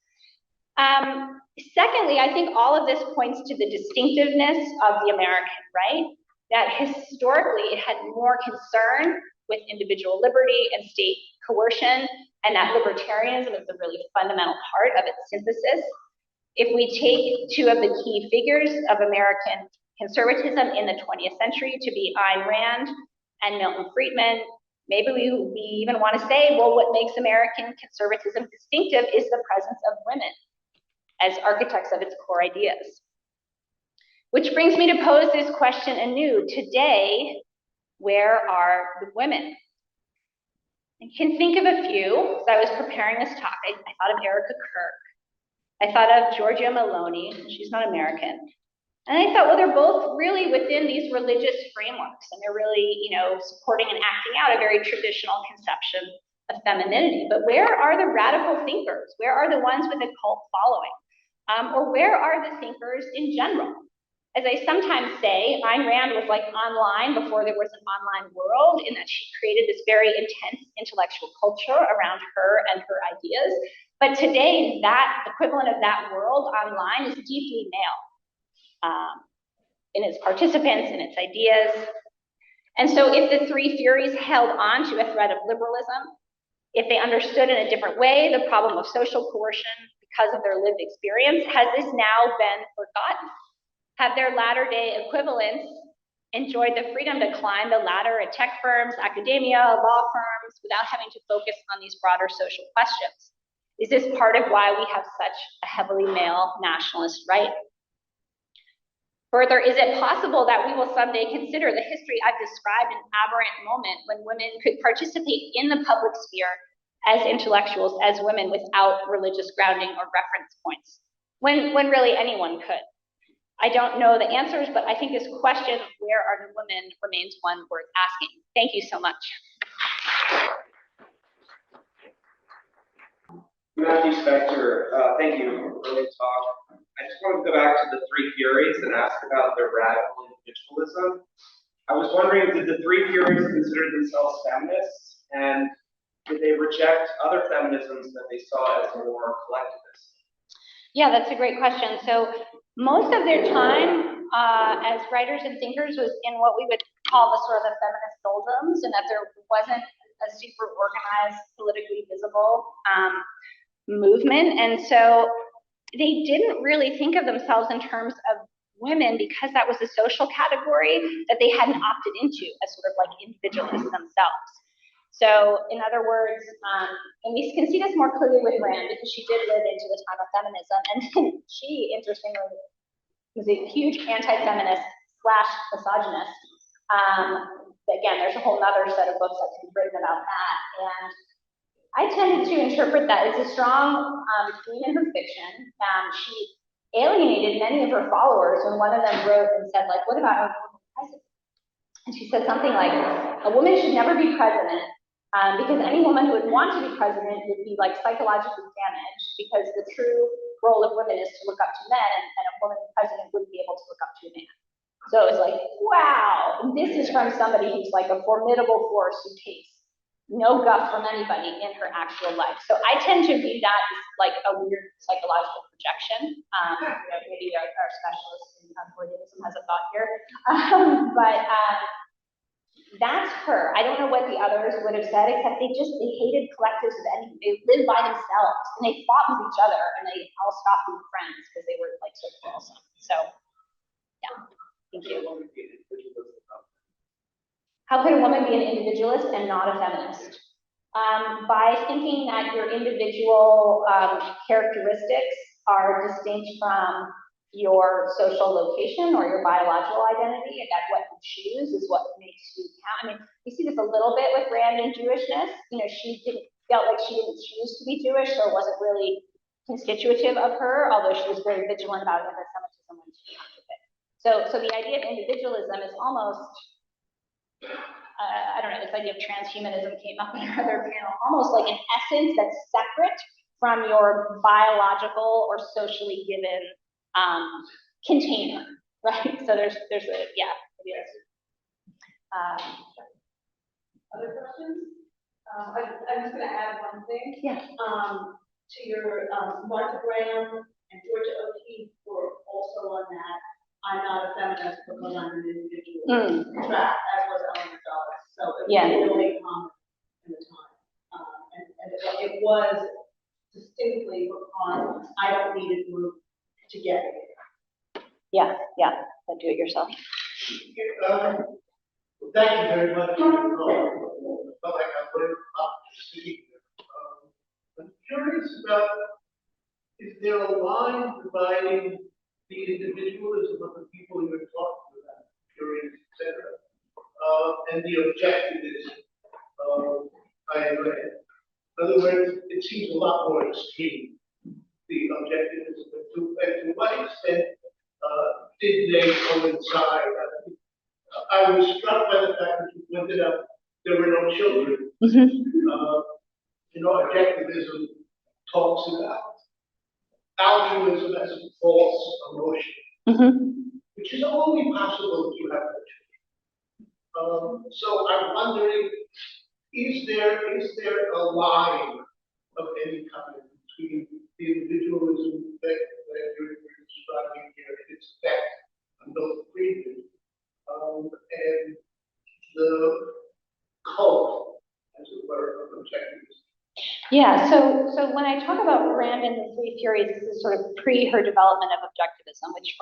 S3: Secondly, I think all of this points to the distinctiveness of the American right, that historically it had more concern with individual liberty and state coercion, and that libertarianism is the really fundamental part of its synthesis. If we take two of the key figures of American conservatism in the 20th century to be Ayn Rand and Milton Friedman, maybe we even want to say, well, what makes American conservatism distinctive is the presence of women as architects of its core ideas. Which brings me to pose this question anew. Today, where are the women? I can think of a few. As I was preparing this talk, I thought of Erica Kirk. I thought of Giorgia Meloni. She's not American. And I thought, well, they're both really within these religious frameworks, and they're really, supporting and acting out a very traditional conception of femininity. But where are the radical thinkers? Where are the ones with a cult following? Or where are the thinkers in general? As I sometimes say, Ayn Rand was like online before there was an online world, in that she created this very intense intellectual culture around her and her ideas. But today, that equivalent of that world online is deeply male. In its participants, in its ideas. And so if the three Furies held on to a thread of liberalism, if they understood in a different way the problem of social coercion because of their lived experience, has this now been forgotten? Have their latter-day equivalents enjoyed the freedom to climb the ladder at tech firms, academia, law firms, without having to focus on these broader social questions? Is this part of why we have such a heavily male nationalist right? Further, is it possible that we will someday consider the history I've described an aberrant moment when women could participate in the public sphere as intellectuals, as women without religious grounding or reference points, when really anyone could? I don't know the answers, but I think this question, where are the women, remains one worth asking. Thank you so much.
S4: Matthew Spector, thank you for the talk. I just want to go back to the three Furies and ask about their radical individualism. I was wondering, did the three Furies consider themselves feminists, and did they reject other feminisms that they saw as more collectivist?
S3: Yeah, that's a great question. So most of their time as writers and thinkers was in what we would call the sort of the feminist doldrums, and that there wasn't a super organized, politically visible movement. And so they didn't really think of themselves in terms of women, because that was a social category that they hadn't opted into as sort of like individualists themselves. So in other words, and we can see this more clearly with Rand, because she did live into the time of feminism, and she, interestingly, was a huge anti-feminist / misogynist. Again, there's a whole other set of books that can be written about that. And I tended to interpret that it's a strong theme in her fiction. She alienated many of her followers when one of them wrote and said, like, what about a woman president? And she said something like, a woman should never be president because any woman who would want to be president would be like psychologically damaged because the true role of women is to look up to men and a woman president wouldn't be able to look up to a man. So it's like, wow, and this is from somebody who's like a formidable force who takes no guff from anybody in her actual life. So I tend to view that as like a weird psychological projection. Maybe our specialist in Freudianism has a thought here. But that's her. I don't know what the others would have said, except they hated collectives of anything. They lived by themselves, and they fought with each other, and they all stopped being friends because they were like so quarrelsome. So, yeah. Thank you. How could a woman be an individualist and not a feminist? By thinking that your individual characteristics are distinct from your social location or your biological identity, and that what you choose is what makes you count. I mean, we see this a little bit with Rand and Jewishness. You know, felt like she didn't choose to be Jewish, so it wasn't really constitutive of her, although she was very vigilant about anti-Semitism when she talked with it. So the idea of individualism is almost, I don't know, this idea of transhumanism came up in another panel, almost like an essence that's separate from your biological or socially given container, right? So there's a, yeah.
S5: Other questions? I'm just going to add one thing.
S2: Yeah.
S5: To your Martha Graham and Georgia O'Keeffe were also on that. I'm not a feminist because I'm an individual track, as was Eleanor Dulles. So it was really common in the time. And it was distinctly because I don't need a group to get it.
S2: Yeah, do it yourself.
S1: Thank you very much. Felt like I learned up speaking. I'm curious about, is there a line dividing the individualism of the people you're talking about, curious, etc., and the objectivism of Ayn Rand? In other words, it seems a lot more extreme, the objectivism. And to what extent did they coincide? I was struck by the fact that you pointed out there were no children. Objectivism talks about altruism as a false emotion, which is only possible if you have no children. So I'm wondering, is there a line of any kind between the individualism that you're describing here and its effect on those freedom and the cult, as it were, of objectivism?
S2: Yeah, so when I talk about Rand and the Three Furies, this is sort of pre her development of objectivism, which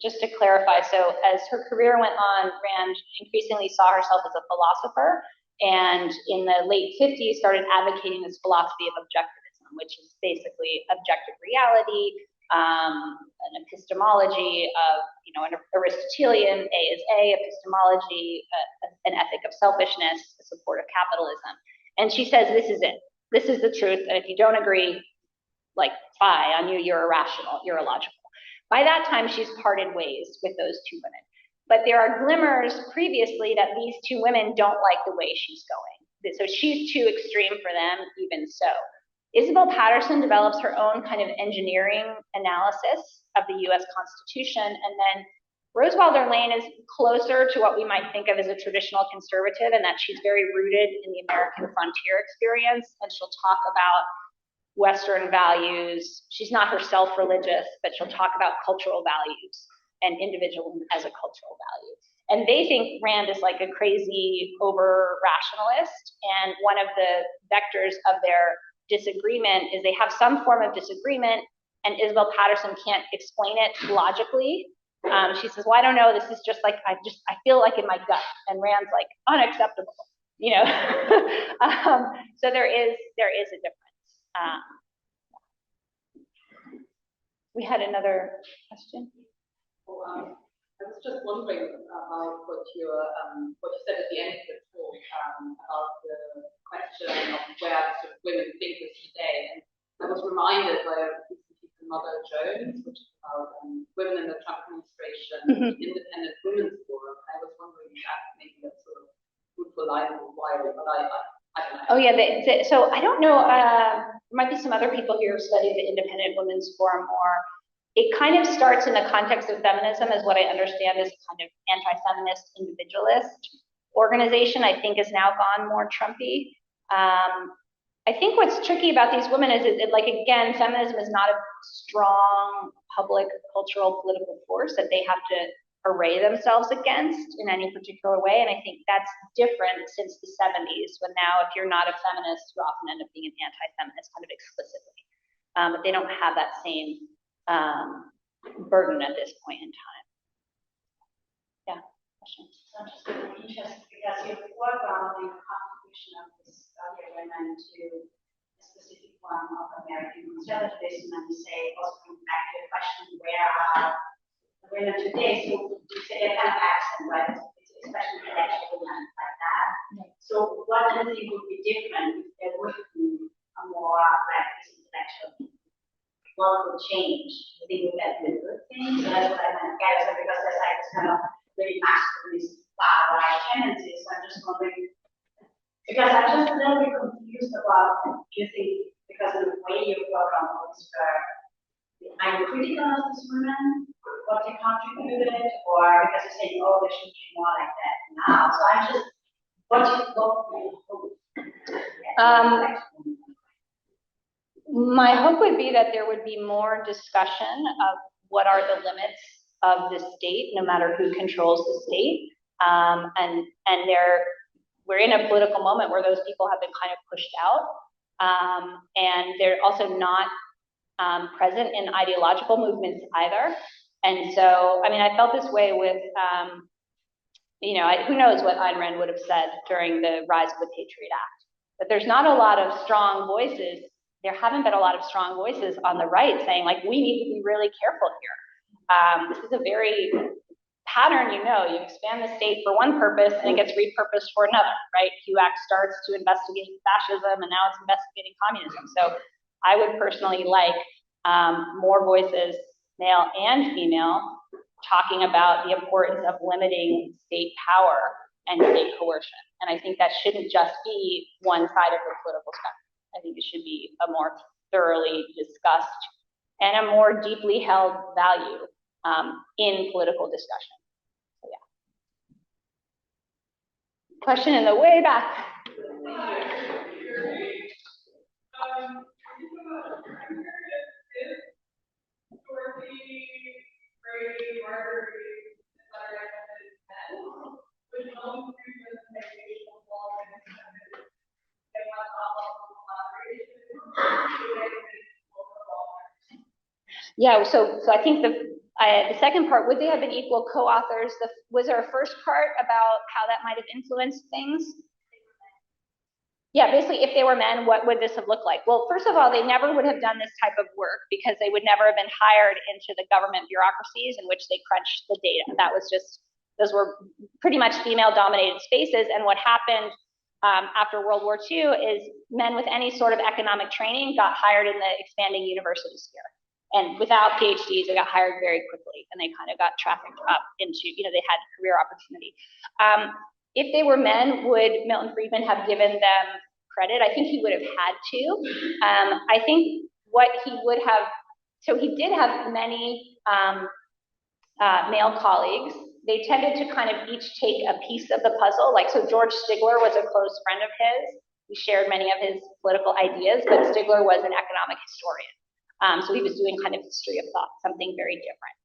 S2: just to clarify, so as her career went on, Rand increasingly saw herself as a philosopher, and in the late 50s started advocating this philosophy of objectivism, which is basically objective reality, an epistemology of, an Aristotelian, A is A, epistemology, an ethic of selfishness, the support of capitalism. And she says, this is it. This is the truth. And if you don't agree, like, fie on you, you're irrational, you're illogical. By that time, she's parted ways with those two women. But there are glimmers previously that these two women don't like the way she's going. So she's too extreme for them, even so. Isabel Patterson develops her own kind of engineering analysis of the US Constitution, and then Rose Walder-Lane is closer to what we might think of as a traditional conservative, and that she's very rooted in the American frontier experience, and she'll talk about Western values. She's not herself religious, but she'll talk about cultural values and individualism as a cultural value. And they think Rand is like a crazy over-rationalist, and one of the vectors of their disagreement is they have some form of disagreement, and Isabel Patterson can't explain it logically. She says, well, I don't know, this is just like, I feel like in my gut. And Rand's like, unacceptable, So there is a difference. We had another question.
S5: Well, I was just wondering about what you said at the end of the talk about the
S6: question of where sort of women think of today. And I was reminded by a piece from Mother Jones, which is about women in the Trump administration, Independent Women's Forum. I was wondering if that maybe that's sort of fruitful life or why, but I don't know.
S3: Oh yeah, so I don't know, there might be some other people here who study the Independent Women's Forum more. It kind of starts in the context of feminism, as what I understand is kind of anti-feminist individualist organization. I think is now gone more Trumpy. I think what's tricky about these women is, like, again, feminism is not a strong public, cultural, political force that they have to array themselves against in any particular way. And I think that's different since the 70s, when now if you're not a feminist, you often end up being an anti-feminist kind of explicitly. But they don't have that same burden at this point in time. Yeah, questions?
S5: I'm just interested because you foreground the contribution of this earlier women to a specific form of American conservatism, and you say, also coming back to the question, where are the women today? So you say they're kind of absent, right? It's especially intellectual women like that. So what do you think would be different if there would be a more like this intellectual? What would change? Do you think would that be a good thing? So that's what I want to get at, because there's like this kind of really masculine far right tendencies. I'm just wondering, because I'm just a little bit confused about, do you think, because of the way you program all this work, are you critical of these women, what they contributed, or because you're saying, oh, they should be more like that now? So I'm just,
S3: my hope would be that there would be more discussion of what are the limits of the state, no matter who controls the state. We're in a political moment where those people have been kind of pushed out. And they're also not present in ideological movements either. And so, I mean, I felt this way with, who knows what Ayn Rand would have said during the rise of the Patriot Act. But there's not a lot of strong voices. There haven't been a lot of strong voices on the right saying, like, we need to be really careful here. This is a very pattern, you expand the state for one purpose and it gets repurposed for another, right? HUAC starts to investigate fascism and now it's investigating communism. So I would personally like more voices, male and female, talking about the importance of limiting state power and state coercion. And I think that shouldn't just be one side of the political spectrum. I think it should be a more thoroughly discussed and a more deeply held value in political discussion. So, yeah. Question in the way back. Yeah, so I think the second part, would they have been equal co-authors? Was there a first part about how that might have influenced things? Yeah, basically, if they were men, what would this have looked like? Well, first of all, they never would have done this type of work because they would never have been hired into the government bureaucracies in which they crunched the data. That was just, those were pretty much female-dominated spaces. And what happened after World War II is men with any sort of economic training got hired in the expanding university sphere. And without PhDs, they got hired very quickly, and they kind of got trafficked up into, they had career opportunity. If they were men, would Milton Friedman have given them credit? I think he would have had to. I think what he would have, so he did have many male colleagues. They tended to kind of each take a piece of the puzzle. Like, so George Stigler was a close friend of his. He shared many of his political ideas, but Stigler was an economic historian. So he was doing kind of history of thought, something very different.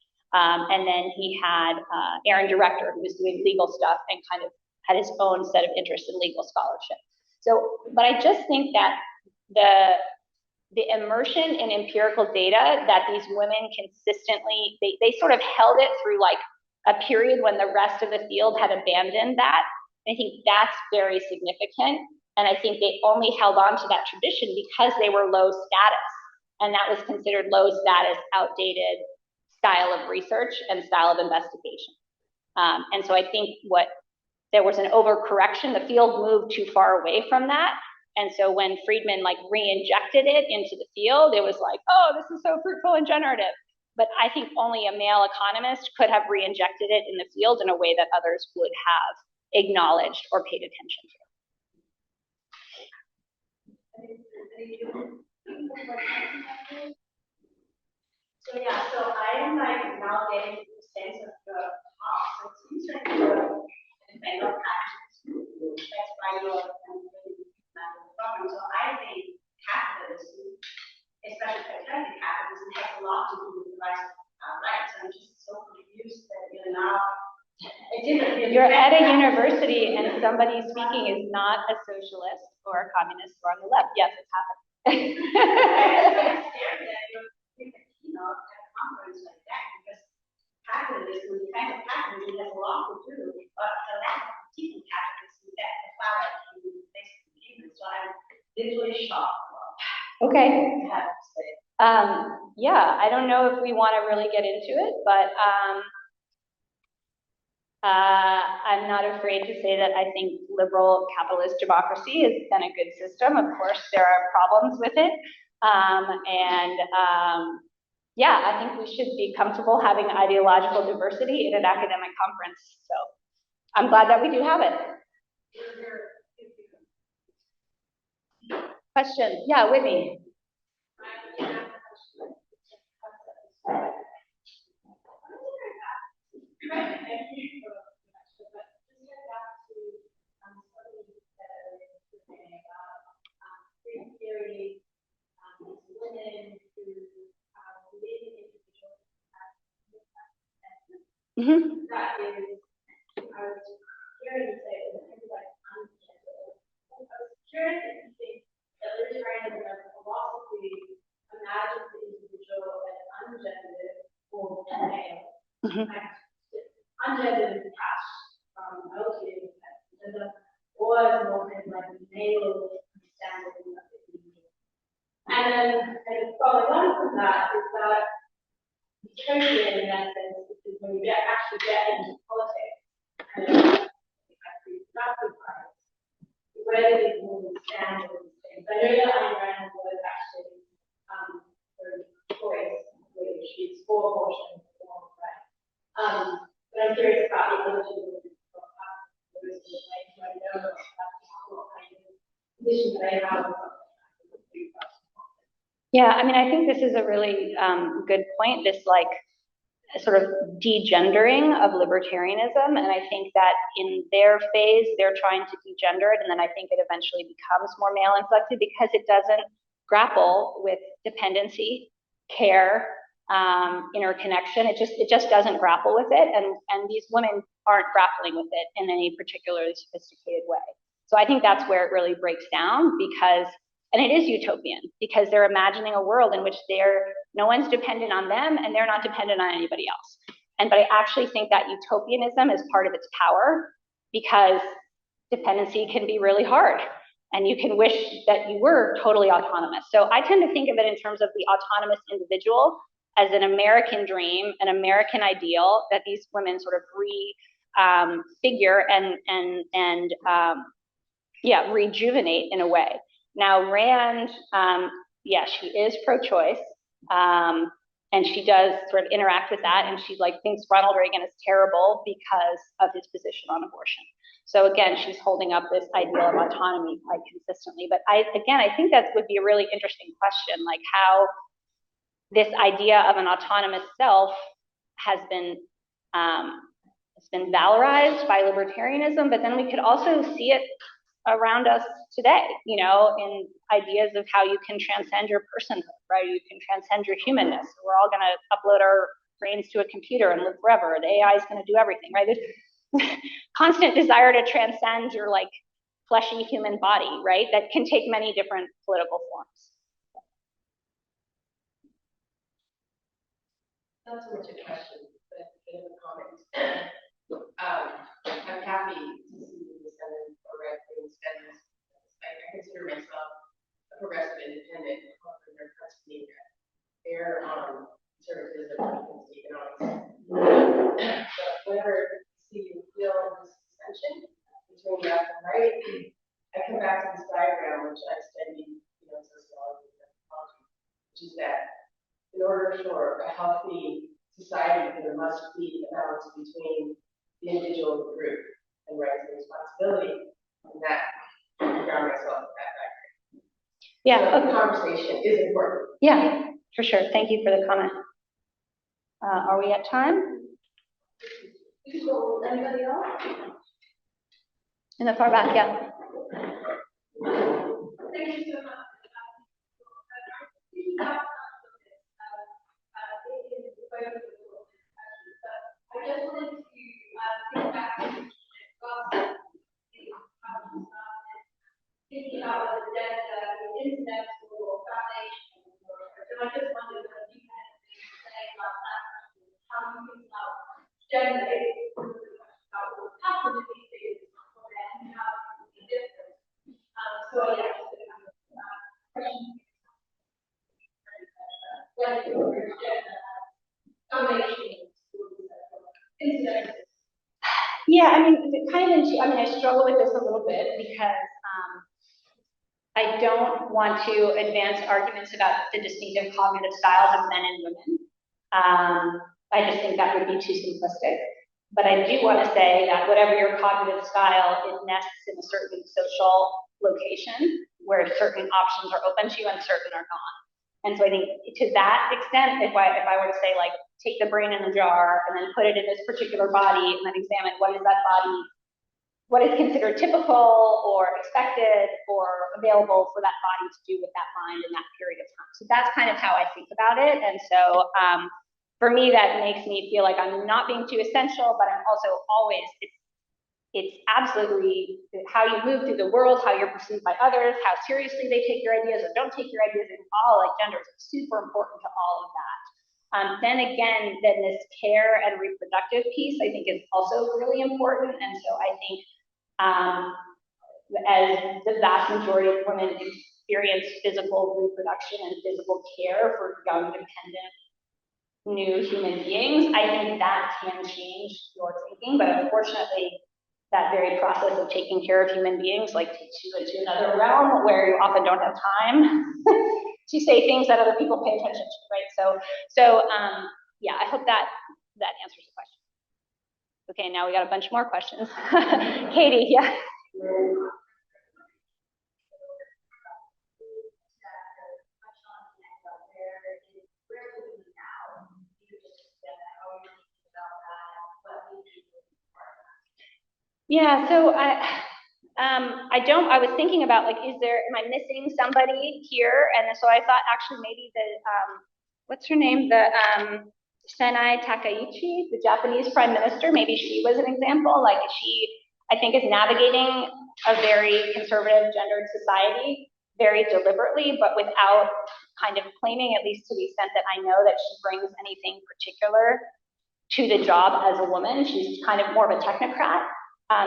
S3: And then he had Aaron Director, who was doing legal stuff and kind of had his own set of interests in legal scholarship. So, but I just think that the immersion in empirical data that these women consistently, they sort of held it through like a period when the rest of the field had abandoned that. I think that's very significant. And I think they only held on to that tradition because they were low status. And that was considered low status, outdated style of research and style of investigation. And so I think there was an overcorrection. The field moved too far away from that. And so when Friedman like re-injected it into the field, it was like, oh, this is so fruitful and generative. But I think only a male economist could have re-injected it in the field in a way that others would have acknowledged or paid attention to.
S5: So yeah, so I'm like now getting the sense of the past. So it seems like you're a better practice. That's why you're problem. So I think capitalism, especially patriarchal capitalism, has a lot to do with the rise of rights. I'm just so confused that you're now.
S3: You're at a university and somebody speaking is not a socialist or a communist or on the left. Yes, it's happening.
S5: I'm scared that you're at a conference like that because capitalism, the kind of capitalism has a lot to do with the lack of critical capitalism that the far right can basically give. So I'm literally shocked.
S3: Okay.
S5: I have to say.
S3: Yeah, I don't know if we want to really get into it, but I'm not afraid to say that I think liberal capitalist democracy has been a good system. Of course, there are problems with it. Yeah, I think we should be comfortable having ideological diversity in an academic conference. So I'm glad that we do have it. Question? Yeah, Whitney. Mm-hmm.
S5: That is, I was curious to say, it was like ungendered. I was curious if you think that libertarianism as a philosophy imagines the individual as ungendered or male.
S3: Mm-hmm.
S5: Ungendered is attached from okay, gender was more kind of like male understanding of the individual. And then following on from that is that utopian in that sense is when you actually get into politics and reproductive rights, where do these women stand on these things? I know that Ayn Rand was actually for choice, whether she's for abortion or right. But I'm curious about the other two women who I know about what kind of position they have.
S3: Yeah, I mean, I think this is a really good point, this like sort of degendering of libertarianism. And I think that in their phase, they're trying to degender it. And then I think it eventually becomes more male inflected because it doesn't grapple with dependency, care, interconnection. It just doesn't grapple with it. And these women aren't grappling with it in any particularly sophisticated way. So I think that's where it really breaks down because, and it is utopian because they're imagining a world in which no one's dependent on them and they're not dependent on anybody else. But I actually think that utopianism is part of its power because dependency can be really hard and you can wish that you were totally autonomous. So I tend to think of it in terms of the autonomous individual as an American dream, an American ideal that these women sort of figure and rejuvenate in a way. Now, Rand, she is pro-choice, and she does sort of interact with that, and she like thinks Ronald Reagan is terrible because of his position on abortion. So again, she's holding up this ideal of autonomy quite consistently. But I think that would be a really interesting question, like how this idea of an autonomous self has been valorized by libertarianism, but then we could also see it around us today, in ideas of how you can transcend your personhood, right? You can transcend your humanness. We're all going to upload our brains to a computer and live forever. The AI is going to do everything, right? There's constant desire to transcend your like fleshy human body, right? That can take many different political forms.
S7: Not so much a question, but a bit of a comment. I'm happy to see the descendant or right-wing feminist. I consider myself a progressive independent, often their Pennsylvania. Their conservatism and economics. But whenever you see you feel this dissension between left and right, I come back to this diagram which I studied, sociology and anthropology, which is that in order for a healthy society, there must be a balance between the individual and the group, and rights and responsibility, and that I found myself at that background.
S3: Yeah.
S7: So the conversation is important.
S3: Yeah, for sure. Thank you for the comment. Are we at time?
S5: So, anybody else?
S3: In the far back, yeah.
S5: Thank you so much. I just wanted to think back to thinking about the internet or foundation. And I just wondered what you had to say about that. How you think about gender, about what's happened to these things, and how it can be different. So yeah, just a kind of question.
S3: Yeah, I mean, kind of. I struggle with this a little bit because I don't want to advance arguments about the distinctive cognitive styles of men and women. I just think that would be too simplistic. But I do want to say that whatever your cognitive style, it nests in a certain social location where certain options are open to you and certain are not. And so I think to that extent, if I were to say, like, take the brain in a jar and then put it in this particular body and then examine what is that body, what is considered typical or expected or available for that body to do with that mind in that period of time. So that's kind of how I think about it. And so for me, that makes me feel like I'm not being too essential, but I'm also always, it's absolutely how you move through the world, how you're perceived by others, how seriously they take your ideas or don't take your ideas, and all, like, gender is super important to all of that. Then again, this care and reproductive piece, I think, is also really important. And so I think as the vast majority of women experience physical reproduction and physical care for young, dependent, new human beings, I think that can change your thinking. But unfortunately, that very process of taking care of human beings, like, takes you into another realm where you often don't have time to say things that other people pay attention to, right? So yeah, I hope that answers the question. Okay, now we got a bunch more questions. Katie, yeah. Yeah, so I was thinking about, like, am I missing somebody here? And so I thought actually maybe what's her name? Senai Takaichi, the Japanese prime minister, maybe she was an example. Like, she, I think, is navigating a very conservative gendered society very deliberately, but without kind of claiming, at least to the extent that I know, that she brings anything particular to the job as a woman. She's kind of more of a technocrat.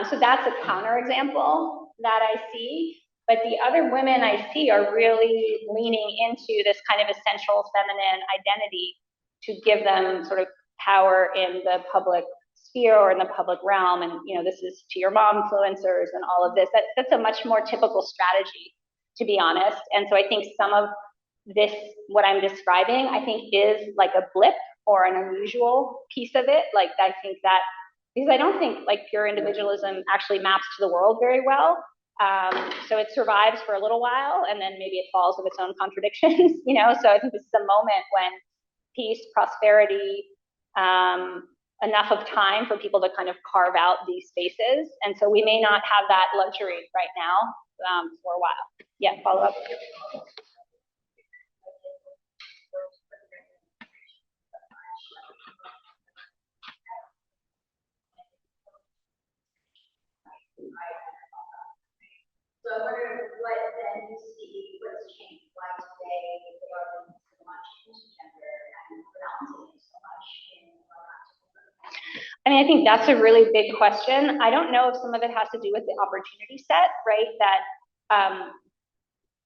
S3: So that's a counterexample that I see. But the other women I see are really leaning into this kind of essential feminine identity to give them sort of power in the public sphere or in the public realm. And, this is to your mom influencers and all of this. That's a much more typical strategy, to be honest. And so I think some of this, what I'm describing, I think is like a blip or an unusual piece of it. Like, I think that, because I don't think, like, pure individualism actually maps to the world very well. So it survives for a little while, and then maybe it falls of its own contradictions, So I think this is a moment when peace, prosperity, enough of time for people to kind of carve out these spaces. And so we may not have that luxury right now for a while. Yeah, follow up.
S5: So I wonder what then you see, what's changed, why today they are leaning so much into gender and pronouncing so much in
S3: I mean, I think that's a really big question. I don't know if some of it has to do with the opportunity set, right? That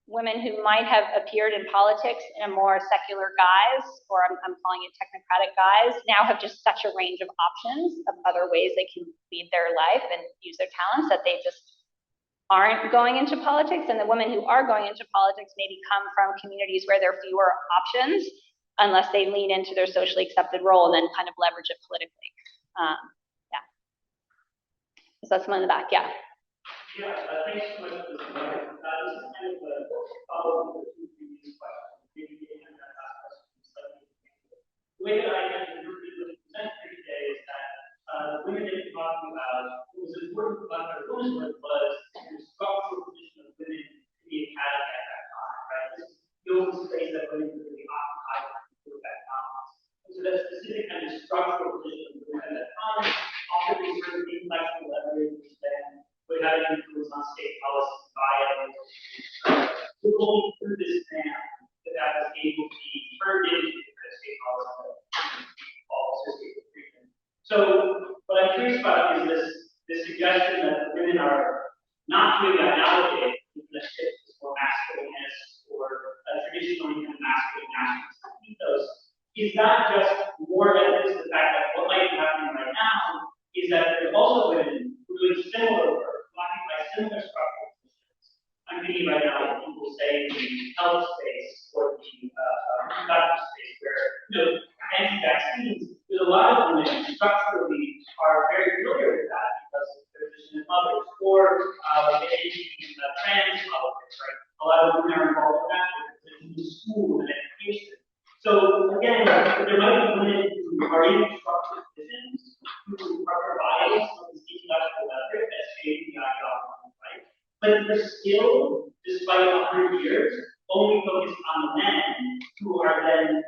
S3: women who might have appeared in politics in a more secular guise, or I'm calling it technocratic guise, now have just such a range of options of other ways they can lead their life and use their talents that they just aren't going into politics, and the women who are going into politics maybe come from communities where there are fewer options unless they lean into their socially accepted role and then kind of leverage it politically. Yeah. So that's someone in the back, yeah.
S8: Yeah, thanks so much for this. This is kind of a follow-up to the two previous questions. Maybe getting into that last question slightly. The way that I present here today is that the women that you're talking about, what was important about their women's work was the structural position of women in the academy at that time, right? This is the open space that women really occupied for that time. So that specific kind of structural position of women at that time, often these sort of intellectual leverage then would have an influence on state policy via we're going through this man that was able to be turned into state policy all associated with treatment. So what I'm curious about is this suggestion that women are not doing that nowadays, even a shift to more masculinist or traditionally kind of masculine nationalist ethos. Is not just more evidence of the fact that what might be happening right now is that there's also women who are doing similar work, occupy similar structural positions. I'm thinking right now of people say in the health space or the reproductive space where, anti-vaccines, there's a lot of women structurally are very familiar with that because of their position as mothers, or trans politics, right? A lot of women are involved in that, in school and education. So again, there might be women who are in structured positions who are providing some of this intellectual leverage that's shaping the ideology, right? But they're still, despite 100 years, only focused on the men who are then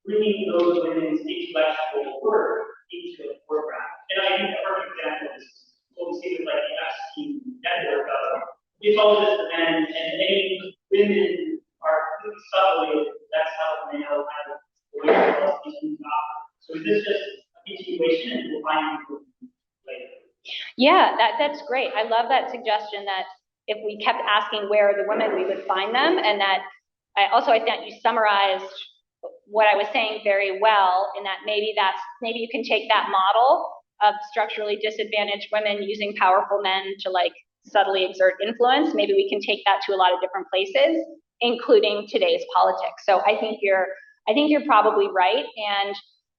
S8: bringing those women's intellectual work into the foreground. And I think the perfect example is what we see with like the Epstein network of it's all just the men, and any women are subtly, that's how they know kind of the way things are. So is this just a continuation and we'll find people later?
S3: Yeah, that's great. I love that suggestion that if we kept asking where are the women, we would find them. And that I think you summarized what I was saying very well in that maybe you can take that model of structurally disadvantaged women using powerful men to like subtly exert influence. Maybe we can take that to a lot of different places, including today's politics. So I think you're probably right. And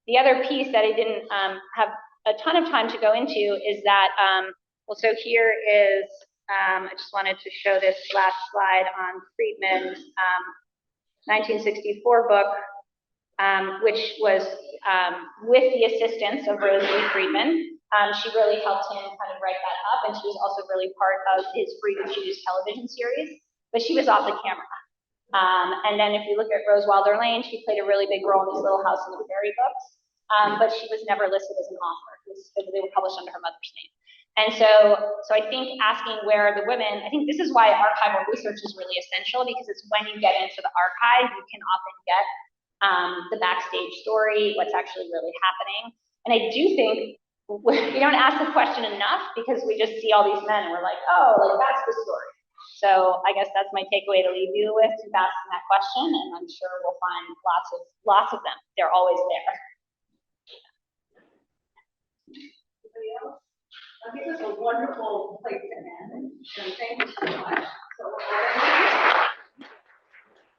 S3: the other piece that I didn't have a ton of time to go into is that, so here is, I just wanted to show this last slide on Friedman's 1964 book, which was with the assistance of Rosalie Friedman. She really helped him kind of write that up, and she was also really part of his Free to Choose television series, but she was off the camera. And then if you look at Rose Wilder Lane, she played a really big role in these Little House on the Prairie books, but she was never listed as an author. They were published under her mother's name. And so I think asking where are the women, I think this is why archival research is really essential, because it's when you get into the archive, you can often get the backstage story, what's actually really happening. And I do think we don't ask the question enough because we just see all these men and we're like, oh, like that's the story. So I guess that's my takeaway to leave you with, to asking that question, and I'm sure we'll find lots of them. They're always there.
S5: Anybody else? I think it's a wonderful place to end. And thank you so much.